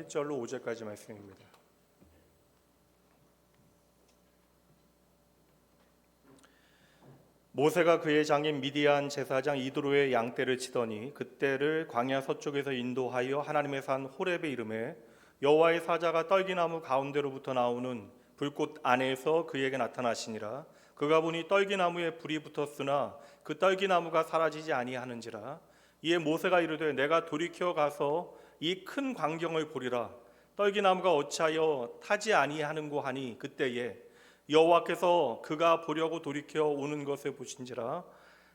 1절로 5절까지 말씀입니다. 모세가 그의 장인 미디안 제사장 이드로의 양떼를 치더니 그떼를 광야 서쪽에서 인도하여 하나님의 산 호렙에 이르매 여호와의 사자가 떨기나무 가운데로부터 나오는 불꽃 안에서 그에게 나타나시니라. 그가 보니 떨기나무에 불이 붙었으나 그 떨기나무가 사라지지 아니하는지라. 이에 모세가 이르되 내가 돌이켜 가서 이 큰 광경을 보리라. 떨기나무가 어찌하여 타지 아니하는고 하니 그때에 여호와께서 그가 보려고 돌이켜 오는 것을 보신지라.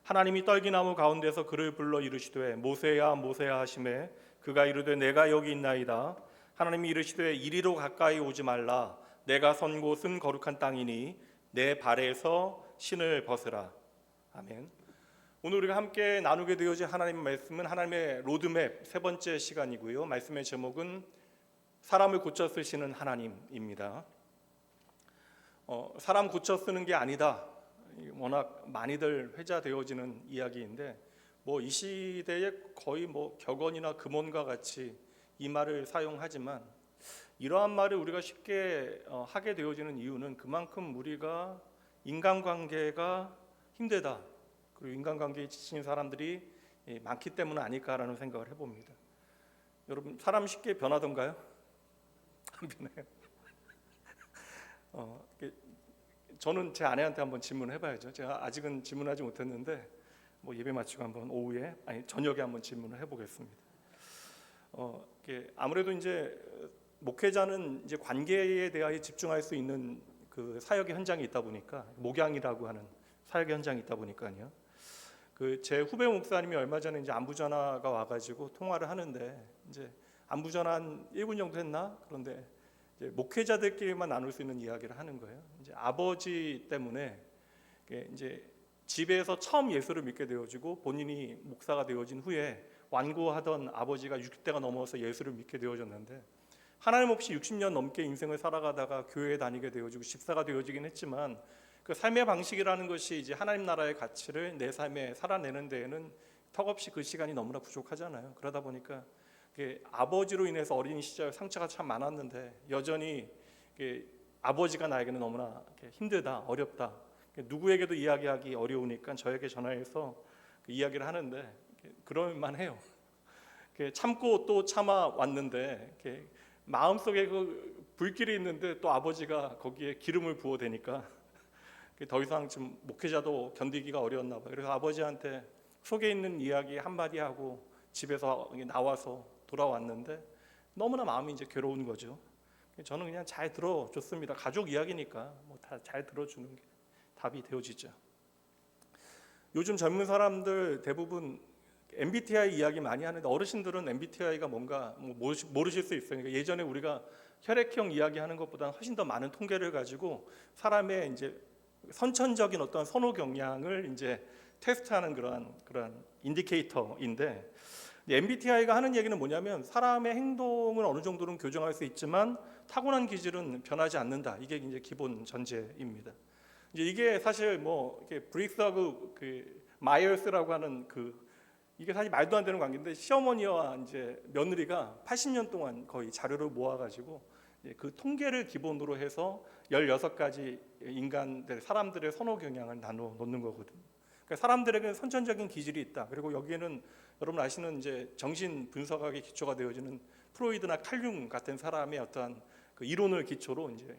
하나님이 떨기나무 가운데서 그를 불러 이르시되 모세야 모세야 하시매 그가 이르되 내가 여기 있나이다. 하나님이 이르시되 이리로 가까이 오지 말라. 내가 선 곳은 거룩한 땅이니 내 발에서 신을 벗으라. 아멘. 오늘 우리가 함께 나누게 되어진 하나님의 말씀은 하나님의 로드맵 세 번째 시간이고요. 말씀의 제목은 사람을 고쳐 쓰시는 하나님입니다. 사람 고쳐 쓰는 게 아니다. 워낙 많이들 회자되어지는 이야기인데 이 시대에 거의 격언이나 금언과 같이 이 말을 사용하지만 이러한 말을 우리가 쉽게 하게 되어지는 이유는 그만큼 우리가 인간관계가 힘들다. 그리고 인간관계에 지친 사람들이 많기 때문 아닐까라는 생각을 해봅니다. 여러분 사람 쉽게 변하던가요? 안 변해요. 저는 제 아내한테 한번 질문을 해봐야죠. 제가 아직은 질문하지 못했는데 예배 마치고 한번 저녁에 한번 질문을 해보겠습니다. 아무래도 이제 목회자는 이제 관계에 대하여 집중할 수 있는 그 사역의 현장이 있다 보니까 목양이라고 하는 사역의 현장이 있다 보니까요. 제 후배 목사님이 얼마 전에 이제 안부 전화가 와가지고 통화를 하는데 이제 안부 전화 한 1분 정도 했나? 그런데 이제 목회자들끼리만 나눌 수 있는 이야기를 하는 거예요. 이제 아버지 때문에 이제 집에서 처음 예수를 믿게 되어지고 본인이 목사가 되어진 후에 완고하던 아버지가 60대가 넘어서 예수를 믿게 되어졌는데 하나님 없이 60년 넘게 인생을 살아가다가 교회에 다니게 되어지고 집사가 되어지긴 했지만 그 삶의 방식이라는 것이 이제 하나님 나라의 가치를 내 삶에 살아내는 데에는 턱없이 그 시간이 너무나 부족하잖아요. 그러다 보니까 아버지로 인해서 어린 시절 상처가 참 많았는데 여전히 아버지가 나에게는 너무나 힘들다, 어렵다. 누구에게도 이야기하기 어려우니까 저에게 전화해서 그 이야기를 하는데 그럴만 해요. 참고 또 참아 왔는데 마음속에 그 불길이 있는데 또 아버지가 거기에 기름을 부어 대니까 더 이상 좀 목회자도 견디기가 어려웠나 봐요. 그래서 아버지한테 속에 있는 이야기 한마디 하고 집에서 나와서 돌아왔는데 너무나 마음이 이제 괴로운 거죠. 저는 그냥 잘 들어줬습니다. 가족 이야기니까 다 잘 들어주는 게 답이 되어지죠. 요즘 젊은 사람들 대부분 MBTI 이야기 많이 하는데 어르신들은 MBTI가 뭔가 모르실 수 있어요. 그러니까 예전에 우리가 혈액형 이야기하는 것보다 훨씬 더 많은 통계를 가지고 사람의 이제 선천적인 어떤 선호 경향을 이제 테스트하는 그런 인디케이터인데 MBTI가 하는 얘기는 뭐냐면 사람의 행동은 어느 정도는 교정할 수 있지만 타고난 기질은 변하지 않는다. 이게 이제 기본 전제입니다. 이제 이게 사실 브릭스하고 마이어스라고 하는 이게 사실 말도 안 되는 관계인데 시어머니와 이제 며느리가 80년 동안 거의 자료를 모아가지고 그 통계를 기본으로 해서 16가지 사람들의 선호 경향을 나눠 놓는 거거든요. 그러니까 사람들에게는 선천적인 기질이 있다. 그리고 여기에는 여러분 아시는 이제 정신 분석학의 기초가 되어지는 프로이드나 칼융 같은 사람의 어떠한 그 이론을 기초로 이제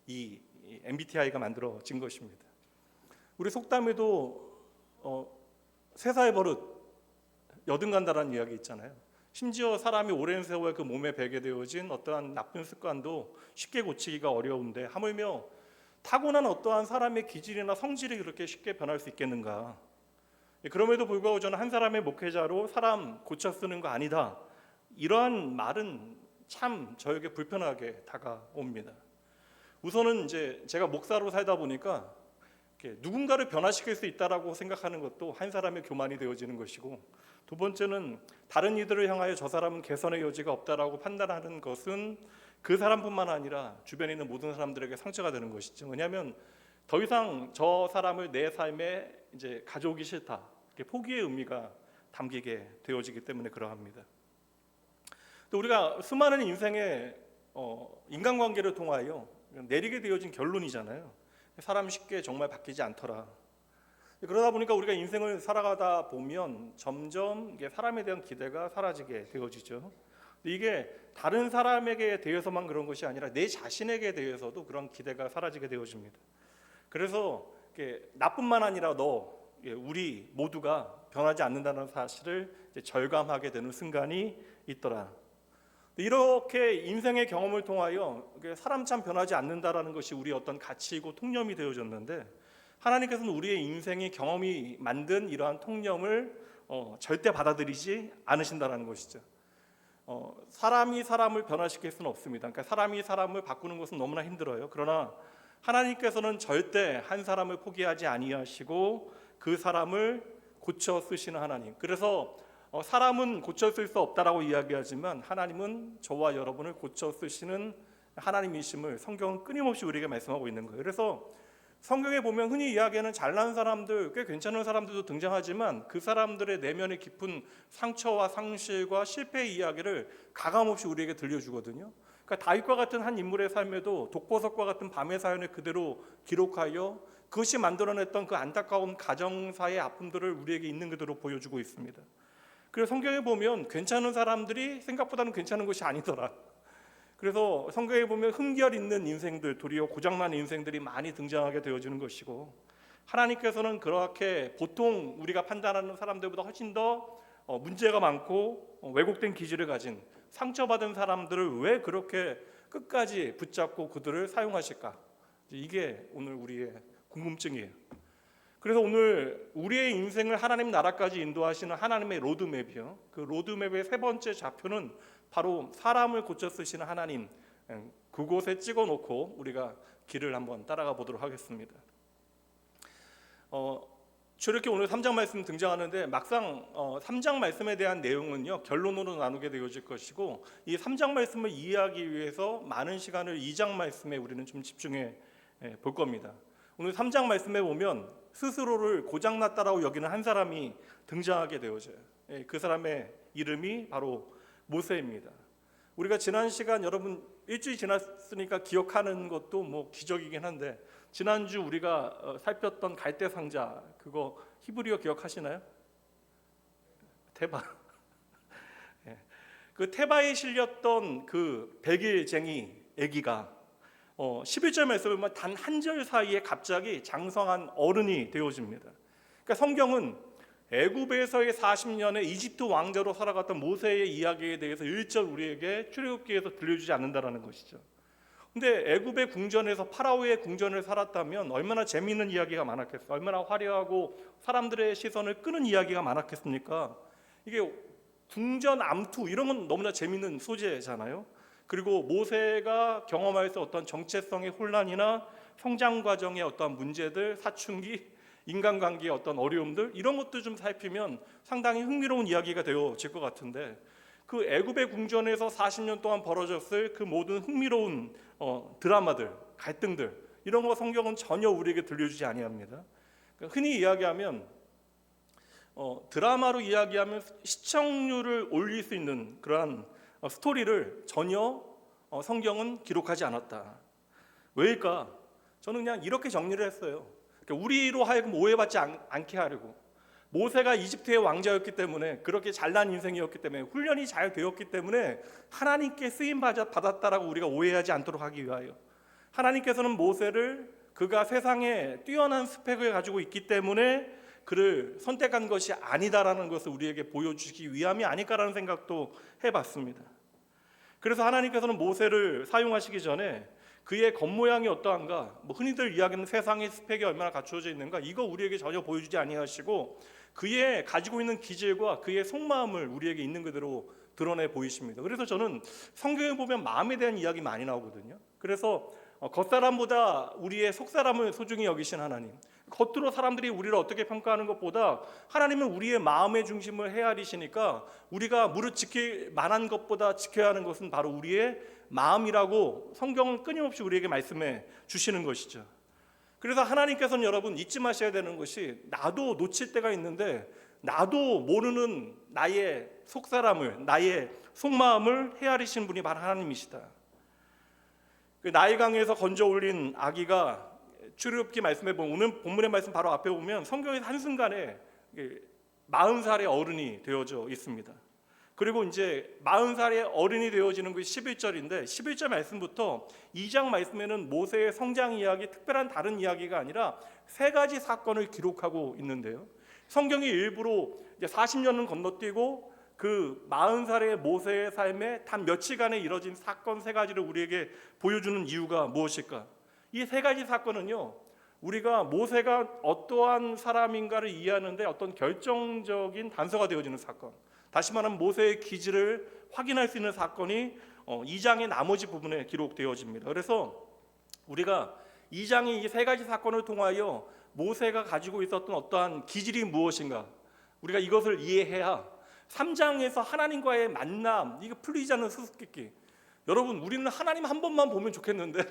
이 MBTI가 만들어진 것입니다. 우리 속담에도 쇠사의 버릇 여든간다라는 이야기 있잖아요. 심지어 사람이 오랜 세월 그 몸에 배게 되어진 어떠한 나쁜 습관도 쉽게 고치기가 어려운데 하물며 타고난 어떠한 사람의 기질이나 성질이 그렇게 쉽게 변할 수 있겠는가? 그럼에도 불구하고 저는 한 사람의 목회자로 사람 고쳐 쓰는 거 아니다. 이러한 말은 참 저에게 불편하게 다가옵니다. 우선은 이제 제가 목사로 살다 보니까 누군가를 변화시킬 수 있다라고 생각하는 것도 한 사람의 교만이 되어지는 것이고, 두 번째는 다른 이들을 향하여 저 사람은 개선의 여지가 없다라고 판단하는 것은 그 사람뿐만 아니라 주변에 있는 모든 사람들에게 상처가 되는 것이죠. 왜냐하면 더 이상 저 사람을 내 삶에 이제 가져오기 싫다, 포기의 의미가 담기게 되어지기 때문에 그러합니다. 또 우리가 수많은 인생의 인간관계를 통하여 내리게 되어진 결론이잖아요. 사람 쉽게 정말 바뀌지 않더라. 그러다 보니까 우리가 인생을 살아가다 보면 점점 사람에 대한 기대가 사라지게 되어지죠. 이게 다른 사람에게 대해서만 그런 것이 아니라 내 자신에게 대해서도 그런 기대가 사라지게 되어집니다. 그래서 나뿐만 아니라 우리 모두가 변하지 않는다는 사실을 절감하게 되는 순간이 있더라. 이렇게 인생의 경험을 통하여 사람 참 변하지 않는다라는 것이 우리의 어떤 가치이고 통념이 되어졌는데, 하나님께서는 우리의 인생의 경험이 만든 이러한 통념을 절대 받아들이지 않으신다라는 것이죠. 사람이 사람을 변화시킬 수는 없습니다. 그러니까 사람이 사람을 바꾸는 것은 너무나 힘들어요. 그러나 하나님께서는 절대 한 사람을 포기하지 아니하시고 그 사람을 고쳐 쓰시는 하나님. 그래서 사람은 고쳐 쓸 수 없다라고 이야기하지만 하나님은 저와 여러분을 고쳐 쓰시는 하나님이심을 성경은 끊임없이 우리에게 말씀하고 있는 거예요. 그래서 성경에 보면 흔히 이야기하는 잘난 사람들, 꽤 괜찮은 사람들도 등장하지만 그 사람들의 내면의 깊은 상처와 상실과 실패의 이야기를 가감없이 우리에게 들려주거든요. 그러니까 다윗과 같은 한 인물의 삶에도 독보석과 같은 밤의 사연을 그대로 기록하여 그것이 만들어냈던 그 안타까운 가정사의 아픔들을 우리에게 있는 그대로 보여주고 있습니다. 그래서 성경에 보면 괜찮은 사람들이 생각보다는 괜찮은 것이 아니더라. 그래서 성경에 보면 흠결 있는 인생들, 도리어 고장난 인생들이 많이 등장하게 되어지는 것이고, 하나님께서는 그렇게 보통 우리가 판단하는 사람들보다 훨씬 더 문제가 많고 왜곡된 기질을 가진 상처받은 사람들을 왜 그렇게 끝까지 붙잡고 그들을 사용하실까? 이게 오늘 우리의 궁금증이에요. 그래서 오늘 우리의 인생을 하나님 나라까지 인도하시는 하나님의 로드맵이요, 그 로드맵의 세 번째 좌표는 바로 사람을 고쳐 쓰시는 하나님, 그곳에 찍어놓고 우리가 길을 한번 따라가 보도록 하겠습니다. 저렇게 오늘 3장 말씀 등장하는데 막상 3장 말씀에 대한 내용은요 결론으로 나누게 되어질 것이고, 이 3장 말씀을 이해하기 위해서 많은 시간을 2장 말씀에 우리는 좀 집중해 볼 겁니다. 오늘 3장 말씀에 보면 스스로를 고장났다라고 여기는 한 사람이 등장하게 되어져요. 그 사람의 이름이 바로 모세입니다. 우리가 지난 시간 여러분 일주일 지났으니까 기억하는 것도 뭐 기적이긴 한데, 지난주 우리가 살폈던 갈대 상자, 그거 히브리어 기억하시나요? 테바. 그 테바에 실렸던 그 백일쟁이 아기가 11절 말씀에 보면 단 한 절 사이에 갑자기 장성한 어른이 되어집니다. 그러니까 성경은 애굽에서의 40년의 이집트 왕자로 살아갔던 모세의 이야기에 대해서 일절 우리에게 출애굽기에서 들려주지 않는다라는 것이죠. 근데 애굽의 궁전에서 파라오의 궁전을 살았다면 얼마나 재미있는 이야기가 많았겠어요. 얼마나 화려하고 사람들의 시선을 끄는 이야기가 많았겠습니까? 이게 궁전 암투 이런 건 너무나 재미있는 소재잖아요. 그리고 모세가 경험할 수 어떤 정체성의 혼란이나 성장 과정의 어떤 문제들, 사춘기, 인간관계의 어떤 어려움들, 이런 것도 좀 살피면 상당히 흥미로운 이야기가 되어질 것 같은데, 그 애굽의 궁전에서 40년 동안 벌어졌을 그 모든 흥미로운 드라마들, 갈등들, 이런 거 성경은 전혀 우리에게 들려주지 아니합니다. 그러니까 흔히 이야기하면 드라마로 이야기하면 시청률을 올릴 수 있는 그러한 스토리를 전혀 성경은 기록하지 않았다. 왜일까? 저는 그냥 이렇게 정리를 했어요. 그러니까 우리로 하여금 오해받지 않게 하려고. 모세가 이집트의 왕자였기 때문에, 그렇게 잘난 인생이었기 때문에, 훈련이 잘 되었기 때문에 하나님께 쓰임 받았다라고 우리가 오해하지 않도록 하기 위하여, 하나님께서는 모세를 그가 세상에 뛰어난 스펙을 가지고 있기 때문에 그를 선택한 것이 아니다라는 것을 우리에게 보여주시기 위함이 아닐까라는 생각도 해봤습니다. 그래서 하나님께서는 모세를 사용하시기 전에 그의 겉모양이 어떠한가, 흔히들 이야기하는 세상의 스펙이 얼마나 갖추어져 있는가, 이거 우리에게 전혀 보여주지 아니하시고 그의 가지고 있는 기질과 그의 속마음을 우리에게 있는 그대로 드러내 보이십니다. 그래서 저는 성경에 보면 마음에 대한 이야기 많이 나오거든요. 그래서 겉사람보다 우리의 속사람을 소중히 여기신 하나님, 겉으로 사람들이 우리를 어떻게 평가하는 것보다 하나님은 우리의 마음의 중심을 헤아리시니까 우리가 무릇 지킬 만한 것보다 지켜야 하는 것은 바로 우리의 마음이라고 성경은 끊임없이 우리에게 말씀해 주시는 것이죠. 그래서 하나님께서는 여러분 잊지 마셔야 되는 것이, 나도 놓칠 때가 있는데 나도 모르는 나의 속사람을, 나의 속마음을 헤아리신 분이 바로 하나님이시다. 그 나일 강에서 건져 올린 아기가 출애굽기 말씀에 보면, 오늘 본문의 말씀 바로 앞에 보면 성경에서 한순간에 40살의 어른이 되어져 있습니다. 그리고 이제 40살의 어른이 되어지는 것이 11절인데 11절 말씀부터 2장 말씀에는 모세의 성장 이야기, 특별한 다른 이야기가 아니라 세 가지 사건을 기록하고 있는데요. 성경이 일부러 이제 40년은 건너뛰고 그 40살의 모세의 삶에 단 며칠간에 이뤄진 사건 세 가지를 우리에게 보여주는 이유가 무엇일까? 이 세 가지 사건은요, 우리가 모세가 어떠한 사람인가를 이해하는데 어떤 결정적인 단서가 되어지는 사건, 다시 말하면 모세의 기질을 확인할 수 있는 사건이 2장의 나머지 부분에 기록되어집니다. 그래서 우리가 2장의 이 세 가지 사건을 통하여 모세가 가지고 있었던 어떠한 기질이 무엇인가, 우리가 이것을 이해해야 3장에서 하나님과의 만남, 이거 풀리지 않는 수수께끼. 여러분, 우리는 하나님 한 번만 보면 좋겠는데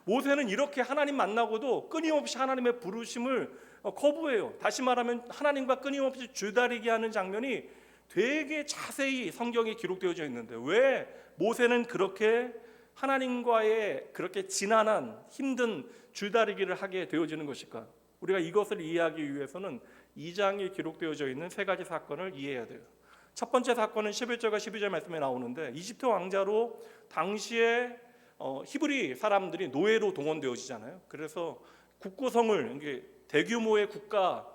모세는 이렇게 하나님 만나고도 끊임없이 하나님의 부르심을 거부해요. 다시 말하면 하나님과 끊임없이 줄다리기 하는 장면이 되게 자세히 성경에 기록되어져 있는데, 왜 모세는 그렇게 하나님과의 그렇게 지난한 힘든 줄다리기를 하게 되어지는 것일까? 우리가 이것을 이해하기 위해서는 2장에 기록되어져 있는 세 가지 사건을 이해해야 돼요. 첫 번째 사건은 11절과 12절 말씀에 나오는데, 이집트 왕자로 당시에 히브리 사람들이 노예로 동원되어지잖아요. 그래서 국고성을, 대규모의 국가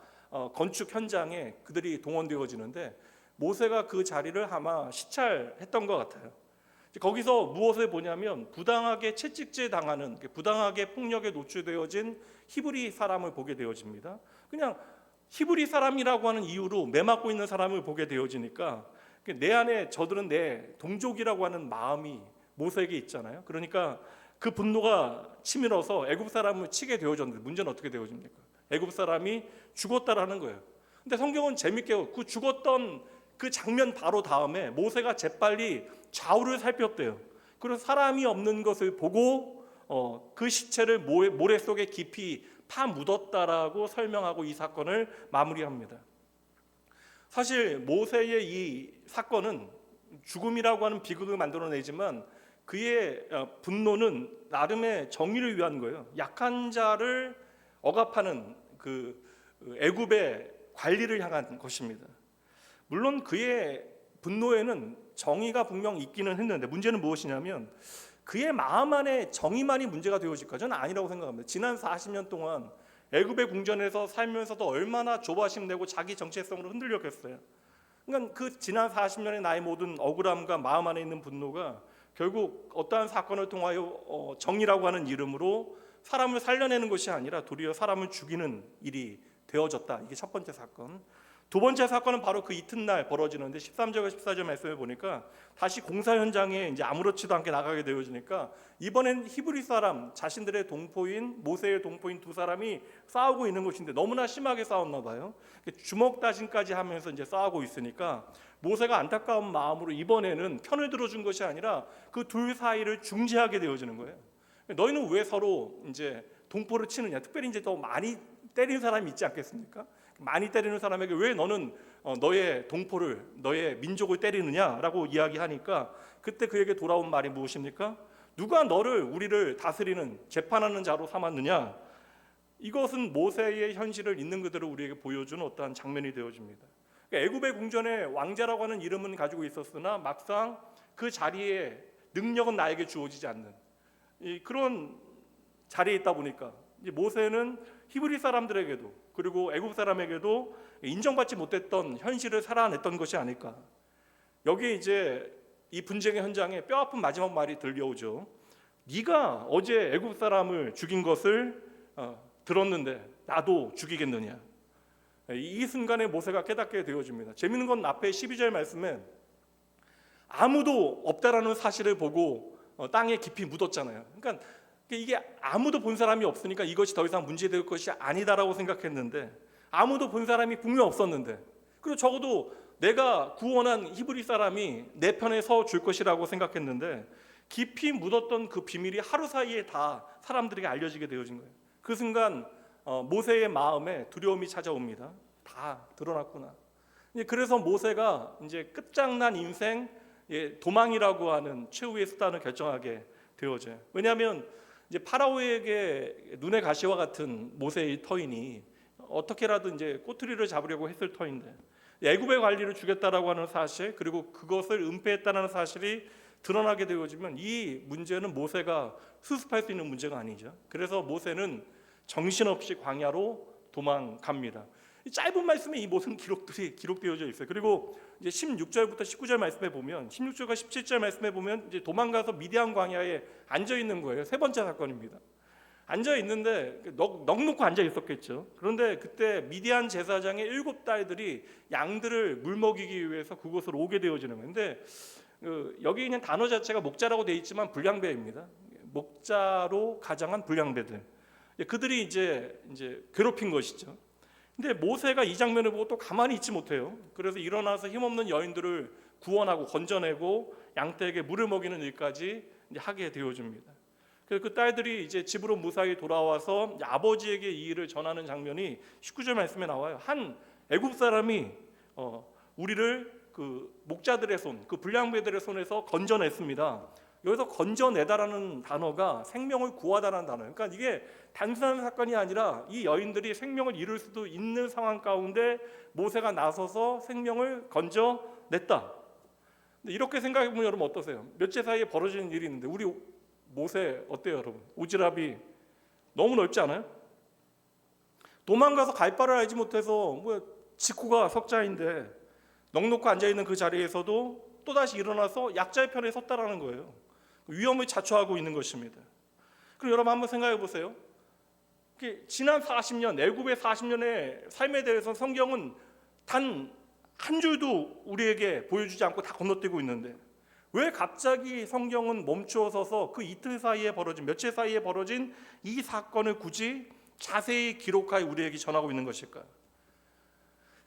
건축 현장에 그들이 동원되어지는데, 모세가 그 자리를 아마 시찰했던 것 같아요. 거기서 무엇을 보냐면 부당하게 채찍질 당하는, 부당하게 폭력에 노출되어진 히브리 사람을 보게 되어집니다. 그냥 히브리 사람이라고 하는 이유로 매맞고 있는 사람을 보게 되어지니까 내 안에 저들은 내 동족이라고 하는 마음이 모세에게 있잖아요. 그러니까 그 분노가 치밀어서 애굽 사람을 치게 되어졌는데, 문제는 어떻게 되어집니까? 애굽 사람이 죽었다라는 거예요. 근데 성경은 재밌게 그 죽었던 그 장면 바로 다음에 모세가 재빨리 좌우를 살폈대요. 그리고 사람이 없는 것을 보고 그 시체를 모래 속에 깊이 파묻었다라고 설명하고 이 사건을 마무리합니다. 사실 모세의 이 사건은 죽음이라고 하는 비극을 만들어내지만 그의 분노는 나름의 정의를 위한 거예요. 약한 자를 억압하는 그 애굽의 관리를 향한 것입니다. 물론 그의 분노에는 정의가 분명 있기는 했는데, 문제는 무엇이냐면 그의 마음 안에 정의만이 문제가 되어질까? 저는 아니라고 생각합니다. 지난 40년 동안 애굽의 궁전에서 살면서도 얼마나 조바심 내고 자기 정체성으로 흔들렸겠어요. 그러니까 그 지난 40년의 나의 모든 억울함과 마음 안에 있는 분노가 결국 어떠한 사건을 통하여 정의라고 하는 이름으로 사람을 살려내는 것이 아니라 도리어 사람을 죽이는 일이 되어졌다. 이게 첫 번째 사건. 두 번째 사건은 바로 그 이튿날 벌어지는데, 13절과 14절 말씀을 보니까 다시 공사 현장에 이제 아무렇지도 않게 나가게 되어지니까 이번엔 히브리 사람, 자신들의 동포인 모세의 동포인 두 사람이 싸우고 있는 것인데 너무나 심하게 싸웠나 봐요. 주먹 다짐까지 하면서 이제 싸우고 있으니까 모세가 안타까운 마음으로 이번에는 편을 들어준 것이 아니라 그 둘 사이를 중재하게 되어지는 거예요. 너희는 왜 서로 이제 동포를 치느냐? 특별히 이제 더 많이 때리는 사람이 있지 않겠습니까? 많이 때리는 사람에게 왜 너는 너의 동포를, 너의 민족을 때리느냐라고 이야기하니까 그때 그에게 돌아온 말이 무엇입니까? 누가 너를, 우리를 다스리는 재판하는 자로 삼았느냐? 이것은 모세의 현실을 있는 그대로 우리에게 보여주는 어떠한 장면이 되어집니다. 그러니까 애굽의 궁전에 왕자라고 하는 이름은 가지고 있었으나 막상 그 자리에 능력은 나에게 주어지지 않는 그런 자리에 있다 보니까 이제 모세는 히브리 사람들에게도 그리고 애굽 사람에게도 인정받지 못했던 현실을 살아냈던 것이 아닐까. 여기에 이제 이 분쟁의 현장에 뼈아픈 마지막 말이 들려오죠. 네가 어제 애굽 사람을 죽인 것을 들었는데 나도 죽이겠느냐. 이 순간에 모세가 깨닫게 되어집니다. 재미있는 건 앞에 12절 말씀에 아무도 없다라는 사실을 보고 땅에 깊이 묻었잖아요. 그러니까 이게 아무도 본 사람이 없으니까 이것이 더 이상 문제될 것이 아니다라고 생각했는데, 아무도 본 사람이 분명 없었는데, 그리고 적어도 내가 구원한 히브리 사람이 내 편에 서 줄 것이라고 생각했는데, 깊이 묻었던 그 비밀이 하루 사이에 다 사람들에게 알려지게 되어진 거예요. 그 순간 모세의 마음에 두려움이 찾아옵니다. 다 드러났구나. 그래서 모세가 이제 끝장난 인생 도망이라고 하는 최후의 수단을 결정하게 되어져요. 왜냐하면 이제 파라오에게 눈의 가시와 같은 모세의 터인이 어떻게라도 이제 꼬투리를 잡으려고 했을 터인데 애굽의 관리를 주겠다라고 하는 사실, 그리고 그것을 은폐했다는 사실이 드러나게 되어지면 이 문제는 모세가 수습할 수 있는 문제가 아니죠. 그래서 모세는 정신없이 광야로 도망갑니다. 이 짧은 말씀에 이 모든 기록들이 기록되어져 있어요. 그리고 이제 16절부터 19절 말씀에 보면, 16절과 17절 말씀에 보면 이제 도망가서 미디안 광야에 앉아 있는 거예요. 세 번째 사건입니다. 앉아 있는데 넉넉히 앉아 있었겠죠. 그런데 그때 미디안 제사장의 7딸들이 양들을 물 먹이기 위해서 그곳으로 오게 되어지는 건데, 여기 있는 단어 자체가 목자라고 되어 있지만 불량배입니다. 목자로 가장한 불량배들. 그들이 이제 괴롭힌 것이죠. 근데 모세가 이 장면을 보고 또 가만히 있지 못해요. 그래서 일어나서 힘없는 여인들을 구원하고 건져내고 양떼에게 물을 먹이는 일까지 이제 하게 되어줍니다. 그래서 그 딸들이 이제 집으로 무사히 돌아와서 아버지에게 이 일을 전하는 장면이 19절 말씀에 나와요. 한 애굽 사람이 우리를 그 목자들의 손, 그 불량배들의 손에서 건져냈습니다. 여기서 건져내다라는 단어가 생명을 구하다라는 단어예요. 그러니까 이게 단순한 사건이 아니라 이 여인들이 생명을 잃을 수도 있는 상황 가운데 모세가 나서서 생명을 건져냈다. 이렇게 생각해 보면 여러분 어떠세요? 며칠 사이에 벌어지는 일이 있는데 우리 모세 어때요, 여러분? 오지랖이 너무 넓지 않아요? 도망가서 갈 바를 알지 못해서 직후가 석자인데 넉넉히 앉아 있는 그 자리에서도 또 다시 일어나서 약자의 편에 섰다라는 거예요. 위험을 자초하고 있는 것입니다. 그럼 여러분 한번 생각해 보세요. 지난 40년, 애굽의 40년의 삶에 대해서 성경은 단 한 줄도 우리에게 보여주지 않고 다 건너뛰고 있는데 왜 갑자기 성경은 멈추어 서서 그 이틀 사이에 벌어진, 며칠 사이에 벌어진 이 사건을 굳이 자세히 기록하여 우리에게 전하고 있는 것일까요?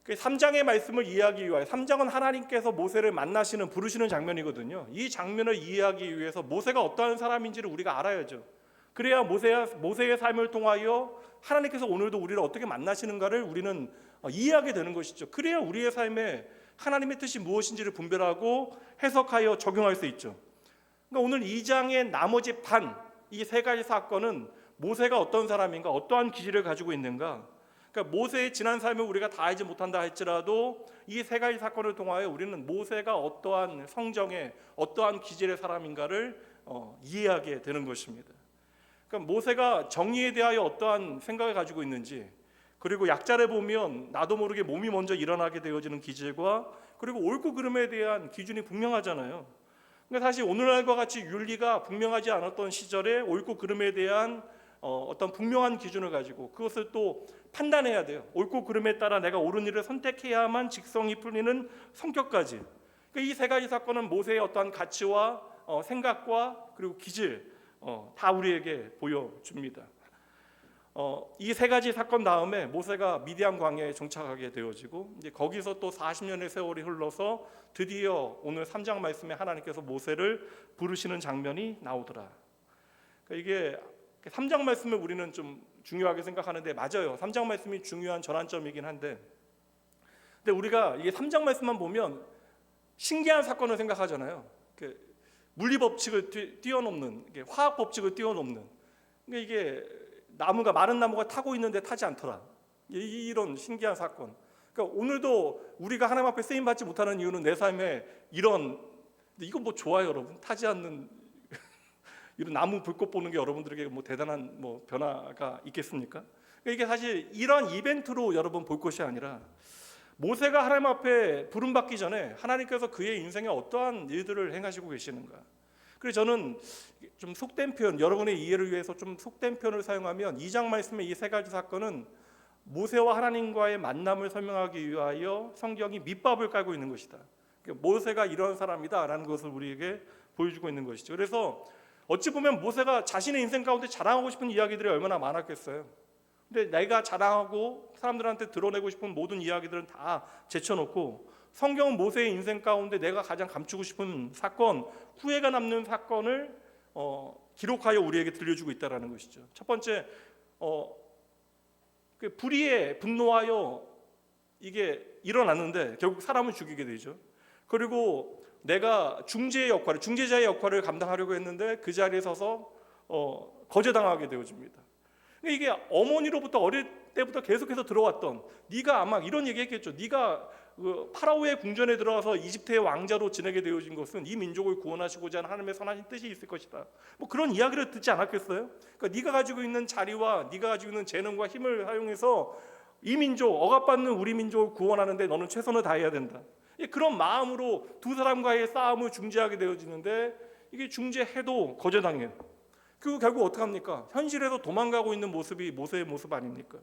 3장의 말씀을 이해하기 위하여, 3장은 하나님께서 모세를 만나시는, 부르시는 장면이거든요. 이 장면을 이해하기 위해서 모세가 어떠한 사람인지를 우리가 알아야죠. 그래야 모세의 삶을 통하여 하나님께서 오늘도 우리를 어떻게 만나시는가를 우리는 이해하게 되는 것이죠. 그래야 우리의 삶에 하나님의 뜻이 무엇인지를 분별하고 해석하여 적용할 수 있죠. 그러니까 오늘 2장의 나머지 반, 이 세 가지 사건은 모세가 어떤 사람인가, 어떠한 기질을 가지고 있는가, 그러니까 모세의 지난 삶을 우리가 다 알지 못한다 할지라도 이 세 가지 사건을 통하여 우리는 모세가 어떠한 성정의 어떠한 기질의 사람인가를 이해하게 되는 것입니다. 그러니까 모세가 정의에 대하여 어떠한 생각을 가지고 있는지, 그리고 약자를 보면 나도 모르게 몸이 먼저 일어나게 되어지는 기질과, 그리고 옳고 그름에 대한 기준이 분명하잖아요. 그러니까 사실 오늘날과 같이 윤리가 분명하지 않았던 시절에 옳고 그름에 대한 어떤 분명한 기준을 가지고 그것을 또 판단해야 돼요. 옳고 그름에 따라 내가 옳은 일을 선택해야만 직성이 풀리는 성격까지. 그러니까 이 세 가지 사건은 모세의 어떠한 가치와 생각과 그리고 기질 다 우리에게 보여줍니다. 이 세 가지 사건 다음에 모세가 미디안 광야에 정착하게 되어지고 이제 거기서 또 40년의 세월이 흘러서 드디어 오늘 3장 말씀에 하나님께서 모세를 부르시는 장면이 나오더라. 그러니까 이게 3장 말씀을 우리는 좀 중요하게 생각하는데 맞아요. 3장 말씀이 중요한 전환점이긴 한데, 근데 우리가 이게 3장 말씀만 보면 신기한 사건을 생각하잖아요. 물리 법칙을 뛰어넘는, 화학 법칙을 뛰어넘는. 그러니까 이게 마른 나무가 타고 있는데 타지 않더라. 이런 신기한 사건. 그러니까 오늘도 우리가 하나님 앞에 쓰임 받지 못하는 이유는 내 삶에 이런, 이거 좋아요, 여러분? 타지 않는 이런 나무 불꽃 보는 게 여러분들에게 대단한 변화가 있겠습니까? 그러니까 이게 사실 이런 이벤트로 여러분 볼 것이 아니라 모세가 하나님 앞에 부름받기 전에 하나님께서 그의 인생에 어떠한 일들을 행하시고 계시는가. 그래서 저는 좀 속된 표현, 여러분의 이해를 위해서 좀 속된 표현을 사용하면 2장 말씀의 이 세 가지 사건은 모세와 하나님과의 만남을 설명하기 위하여 성경이 밑밥을 깔고 있는 것이다. 모세가 이런 사람이다라는 것을 우리에게 보여주고 있는 것이죠. 그래서 어찌 보면 모세가 자신의 인생 가운데 자랑하고 싶은 이야기들이 얼마나 많았겠어요. 근데 내가 자랑하고 사람들한테 드러내고 싶은 모든 이야기들은 다 제쳐놓고 성경은 모세의 인생 가운데 내가 가장 감추고 싶은 사건, 후회가 남는 사건을 기록하여 우리에게 들려주고 있다는 것이죠. 첫 번째, 불의에 분노하여 이게 일어났는데 결국 사람을 죽이게 되죠. 그리고 내가 중재자의 역할을 감당하려고 했는데 그 자리에 서서 거절당하게 되어집니다. 이게 어머니로부터 어릴 때부터 계속해서 들어왔던, 네가 아마 이런 얘기했겠죠. 네가 파라오의 궁전에 들어가서 이집트의 왕자로 지내게 되어진 것은 이 민족을 구원하시고자 하는 하나님의 선하신 뜻이 있을 것이다. 뭐 그런 이야기를 듣지 않았겠어요? 그러니까 네가 가지고 있는 자리와 네가 가지고 있는 재능과 힘을 사용해서 이 민족, 억압받는 우리 민족을 구원하는데 너는 최선을 다해야 된다. 그런 마음으로 두 사람과의 싸움을 중재하게 되어지는데 이게 중재해도 거절당해요. 그리고 결국 어떻게 합니까? 현실에서 도망가고 있는 모습이 모세의 모습 아닙니까?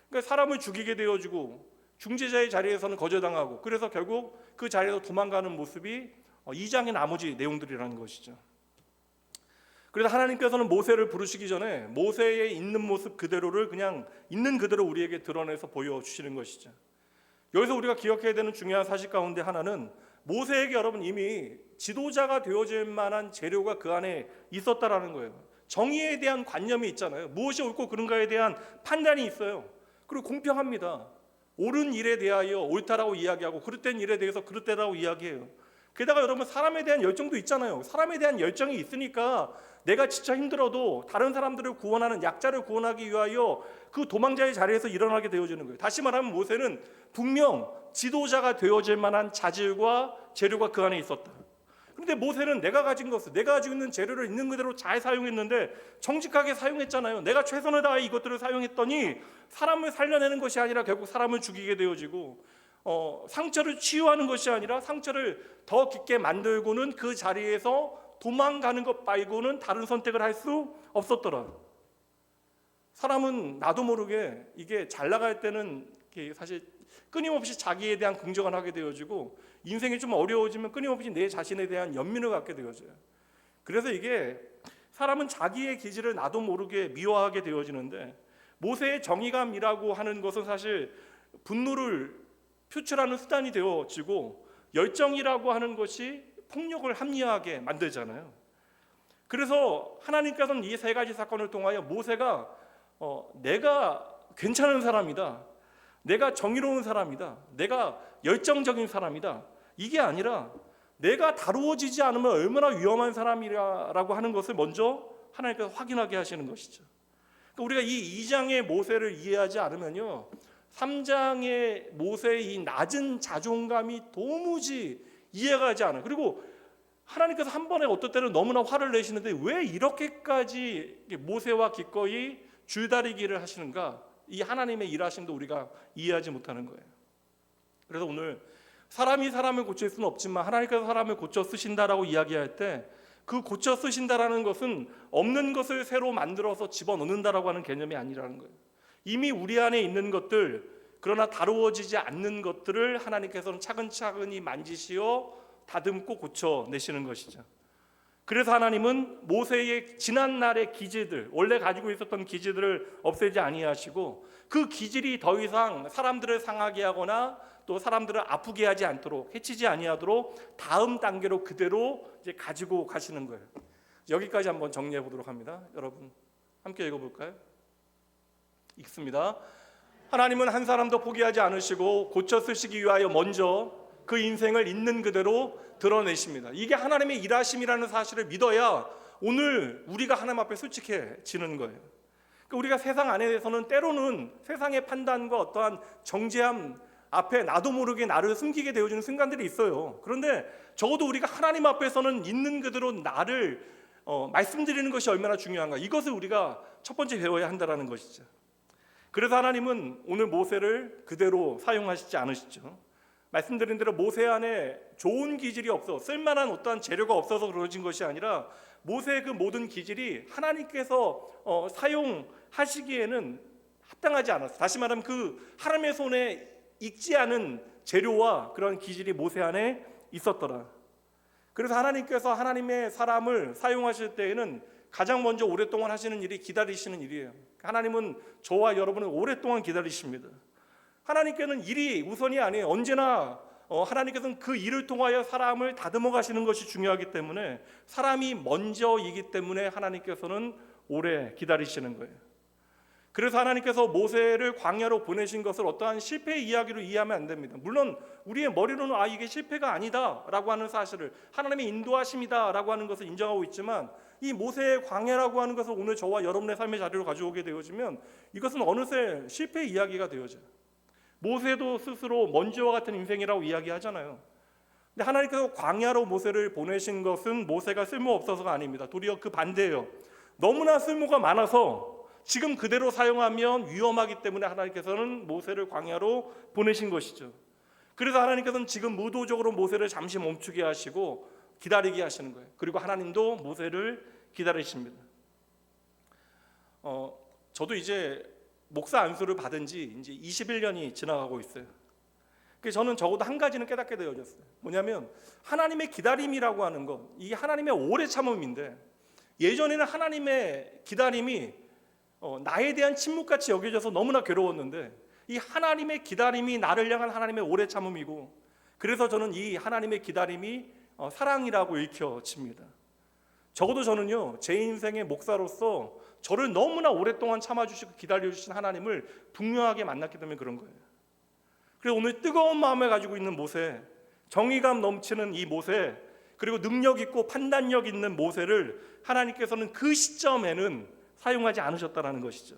그러니까 사람을 죽이게 되어지고 중재자의 자리에서는 거절당하고, 그래서 결국 그 자리에서 도망가는 모습이 2장의 나머지 내용들이라는 것이죠. 그래서 하나님께서는 모세를 부르시기 전에 모세의 있는 모습 그대로를 그냥 있는 그대로 우리에게 드러내서 보여주시는 것이죠. 여기서 우리가 기억해야 되는 중요한 사실 가운데 하나는 모세에게 여러분 이미 지도자가 되어질 만한 재료가 그 안에 있었다라는 거예요. 정의에 대한 관념이 있잖아요. 무엇이 옳고 그른가에 대한 판단이 있어요. 그리고 공평합니다. 옳은 일에 대하여 옳다라고 이야기하고 그릇된 일에 대해서 그릇되다고 이야기해요. 게다가 여러분 사람에 대한 열정도 있잖아요. 사람에 대한 열정이 있으니까 내가 진짜 힘들어도 다른 사람들을 구원하는, 약자를 구원하기 위하여 그 도망자의 자리에서 일어나게 되어지는 거예요. 다시 말하면 모세는 분명 지도자가 되어질 만한 자질과 재료가 그 안에 있었다. 그런데 모세는 내가 가진 것을, 내가 가지고 있는 재료를 있는 그대로 잘 사용했는데 정직하게 사용했잖아요. 내가 최선을 다해 이것들을 사용했더니 사람을 살려내는 것이 아니라 결국 사람을 죽이게 되어지고, 상처를 치유하는 것이 아니라 상처를 더 깊게 만들고는 그 자리에서 도망가는 것 말고는 다른 선택을 할 수 없었더라. 사람은 나도 모르게 이게 잘 나갈 때는 사실 끊임없이 자기에 대한 긍정을 하게 되어지고, 인생이 좀 어려워지면 끊임없이 내 자신에 대한 연민을 갖게 되어져요. 그래서 이게 사람은 자기의 기질을 나도 모르게 미워하게 되어지는데, 모세의 정의감이라고 하는 것은 사실 분노를 표출하는 수단이 되어지고, 열정이라고 하는 것이 폭력을 합리화하게 만들잖아요. 그래서 하나님께서는 이 세 가지 사건을 통하여 모세가 내가 괜찮은 사람이다, 내가 정의로운 사람이다, 내가 열정적인 사람이다, 이게 아니라 내가 다루어지지 않으면 얼마나 위험한 사람이라고 하는 것을 먼저 하나님께서 확인하게 하시는 것이죠. 그러니까 우리가 이 2장의 모세를 이해하지 않으면요, 3장의 모세의 이 낮은 자존감이 도무지 이해가 가지 않아요. 그리고 하나님께서 한 번에 어떨 때는 너무나 화를 내시는데 왜 이렇게까지 모세와 기꺼이 줄다리기를 하시는가? 이 하나님의 일하심도 우리가 이해하지 못하는 거예요. 그래서 오늘 사람이 사람을 고칠 수는 없지만 하나님께서 사람을 고쳐 쓰신다라고 이야기할 때, 그 고쳐 쓰신다라는 것은 없는 것을 새로 만들어서 집어넣는다라고 하는 개념이 아니라는 거예요. 이미 우리 안에 있는 것들, 그러나 다루어지지 않는 것들을 하나님께서는 차근차근히 만지시어 다듬고 고쳐내시는 것이죠. 그래서 하나님은 모세의 지난 날의 기질들, 원래 가지고 있었던 기질들을 없애지 아니하시고, 그 기질이 더 이상 사람들을 상하게 하거나 또 사람들을 아프게 하지 않도록, 해치지 아니하도록 다음 단계로 그대로 이제 가지고 가시는 거예요. 여기까지 한번 정리해 보도록 합니다. 여러분 함께 읽어볼까요? 읽습니다. 하나님은 한 사람도 포기하지 않으시고 고쳐 쓰시기 위하여 먼저 그 인생을 있는 그대로 드러내십니다. 이게 하나님의 일하심이라는 사실을 믿어야 오늘 우리가 하나님 앞에 솔직해지는 거예요. 그러니까 우리가 세상 안에서는 때로는 세상의 판단과 어떠한 정죄함 앞에 나도 모르게 나를 숨기게 되어지는 순간들이 있어요. 그런데 적어도 우리가 하나님 앞에서는 있는 그대로 나를 말씀드리는 것이 얼마나 중요한가, 이것을 우리가 첫 번째 배워야 한다는 것이죠. 그래서 하나님은 오늘 모세를 그대로 사용하시지 않으시죠. 말씀드린 대로 모세 안에 좋은 기질이 없어, 쓸만한 어떠한 재료가 없어서 그러진 것이 아니라 모세의 그 모든 기질이 하나님께서 사용하시기에는 합당하지 않았어. 다시 말하면 그 하나님의 손에 익지 않은 재료와 그런 기질이 모세 안에 있었더라. 그래서 하나님께서 하나님의 사람을 사용하실 때에는 가장 먼저 오랫동안 하시는 일이 기다리시는 일이에요. 하나님은 저와 여러분을 오랫동안 기다리십니다. 하나님께는 일이 우선이 아니에요. 언제나 하나님께서는 그 일을 통하여 사람을 다듬어 가시는 것이 중요하기 때문에, 사람이 먼저이기 때문에 하나님께서는 오래 기다리시는 거예요. 그래서 하나님께서 모세를 광야로 보내신 것을 어떠한 실패의 이야기로 이해하면 안 됩니다. 물론 우리의 머리로는 이게 실패가 아니다라고 하는 사실을, 하나님의 인도하심이다라고 하는 것을 인정하고 있지만, 이 모세의 광야라고 하는 것을 오늘 저와 여러분의 삶의 자리로 가져오게 되어지면 이것은 어느새 실패의 이야기가 되어져요. 모세도 스스로 먼지와 같은 인생이라고 이야기하잖아요. 근데 하나님께서 광야로 모세를 보내신 것은 모세가 쓸모없어서가 아닙니다. 도리어 그 반대예요. 너무나 쓸모가 많아서 지금 그대로 사용하면 위험하기 때문에 하나님께서는 모세를 광야로 보내신 것이죠. 그래서 하나님께서는 지금 의도적으로 모세를 잠시 멈추게 하시고 기다리게 하시는 거예요. 그리고 하나님도 모세를 기다리십니다. 저도 이제 목사 안수를 받은 지 이제 21년이 지나가고 있어요. 그래서 저는 적어도 한 가지는 깨닫게 되어졌어요. 뭐냐면 하나님의 기다림이라고 하는 것, 이게 하나님의 오래 참음인데, 예전에는 하나님의 기다림이 나에 대한 침묵같이 여겨져서 너무나 괴로웠는데, 이 하나님의 기다림이 나를 향한 하나님의 오래 참음이고, 그래서 저는 이 하나님의 기다림이 사랑이라고 읽혀집니다. 적어도 저는요, 제 인생의 목사로서 저를 너무나 오랫동안 참아주시고 기다려주신 하나님을 분명하게 만났기 때문에 그런 거예요. 그래서 오늘 뜨거운 마음을 가지고 있는 모세, 정의감 넘치는 이 모세, 그리고 능력 있고 판단력 있는 모세를 하나님께서는 그 시점에는 사용하지 않으셨다는 것이죠.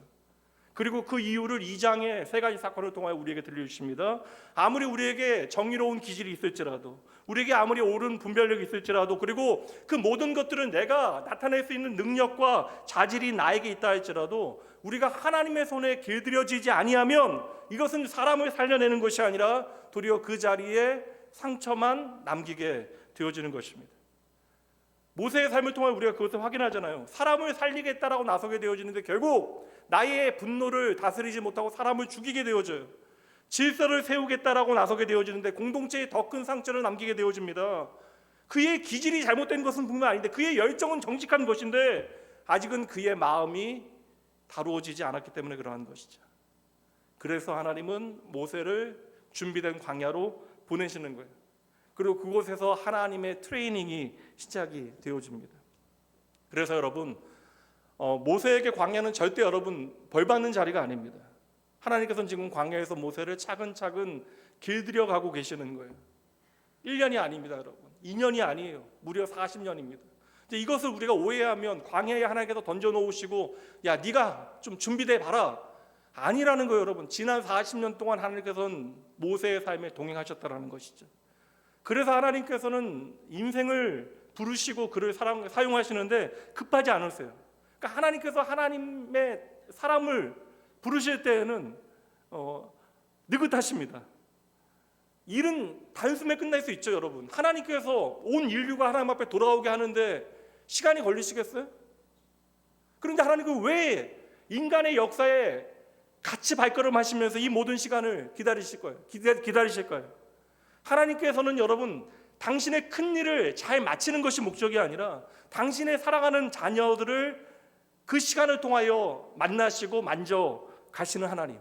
그리고 그 이유를 2장의 세 가지 사건을 통하여 우리에게 들려주십니다. 아무리 우리에게 정의로운 기질이 있을지라도, 우리에게 아무리 옳은 분별력이 있을지라도, 그리고 그 모든 것들은 내가 나타낼 수 있는 능력과 자질이 나에게 있다 할지라도, 우리가 하나님의 손에 길들여지지 아니하면 이것은 사람을 살려내는 것이 아니라 도리어 그 자리에 상처만 남기게 되어지는 것입니다. 모세의 삶을 통해 우리가 그것을 확인하잖아요. 사람을 살리겠다라고 나서게 되어지는데 결국 나의 분노를 다스리지 못하고 사람을 죽이게 되어져요. 질서를 세우겠다라고 나서게 되어지는데 공동체에 더 큰 상처를 남기게 되어집니다. 그의 기질이 잘못된 것은 분명 아닌데, 그의 열정은 정직한 것인데 아직은 그의 마음이 다루어지지 않았기 때문에 그러한 것이죠. 그래서 하나님은 모세를 준비된 광야로 보내시는 거예요. 그리고 그곳에서 하나님의 트레이닝이 시작이 되어집니다. 그래서 여러분, 모세에게 광야는 절대 여러분 벌받는 자리가 아닙니다. 하나님께서는 지금 광야에서 모세를 차근차근 길들여 가고 계시는 거예요. 1년이 아닙니다, 여러분. 2년이 아니에요. 무려 40년입니다. 이것을 우리가 오해하면 광야에 하나님께서 던져놓으시고 야, 네가 좀 준비돼 봐라, 아니라는 거예요. 여러분, 지난 40년 동안 하나님께서는 모세의 삶에 동행하셨다는 것이죠. 그래서 하나님께서는 인생을 부르시고 그를 사용하시는데 급하지 않으세요. 그러니까 하나님께서 하나님의 사람을 부르실 때에는 느긋하십니다. 일은 단숨에 끝날 수 있죠, 여러분. 하나님께서 온 인류가 하나님 앞에 돌아오게 하는데 시간이 걸리시겠어요? 그런데 하나님은 왜 인간의 역사에 같이 발걸음하시면서 이 모든 시간을 기다리실 거예요? 하나님께서는 여러분, 당신의 큰 일을 잘 마치는 것이 목적이 아니라 당신의 사랑하는 자녀들을 그 시간을 통하여 만나시고 만져 가시는 하나님.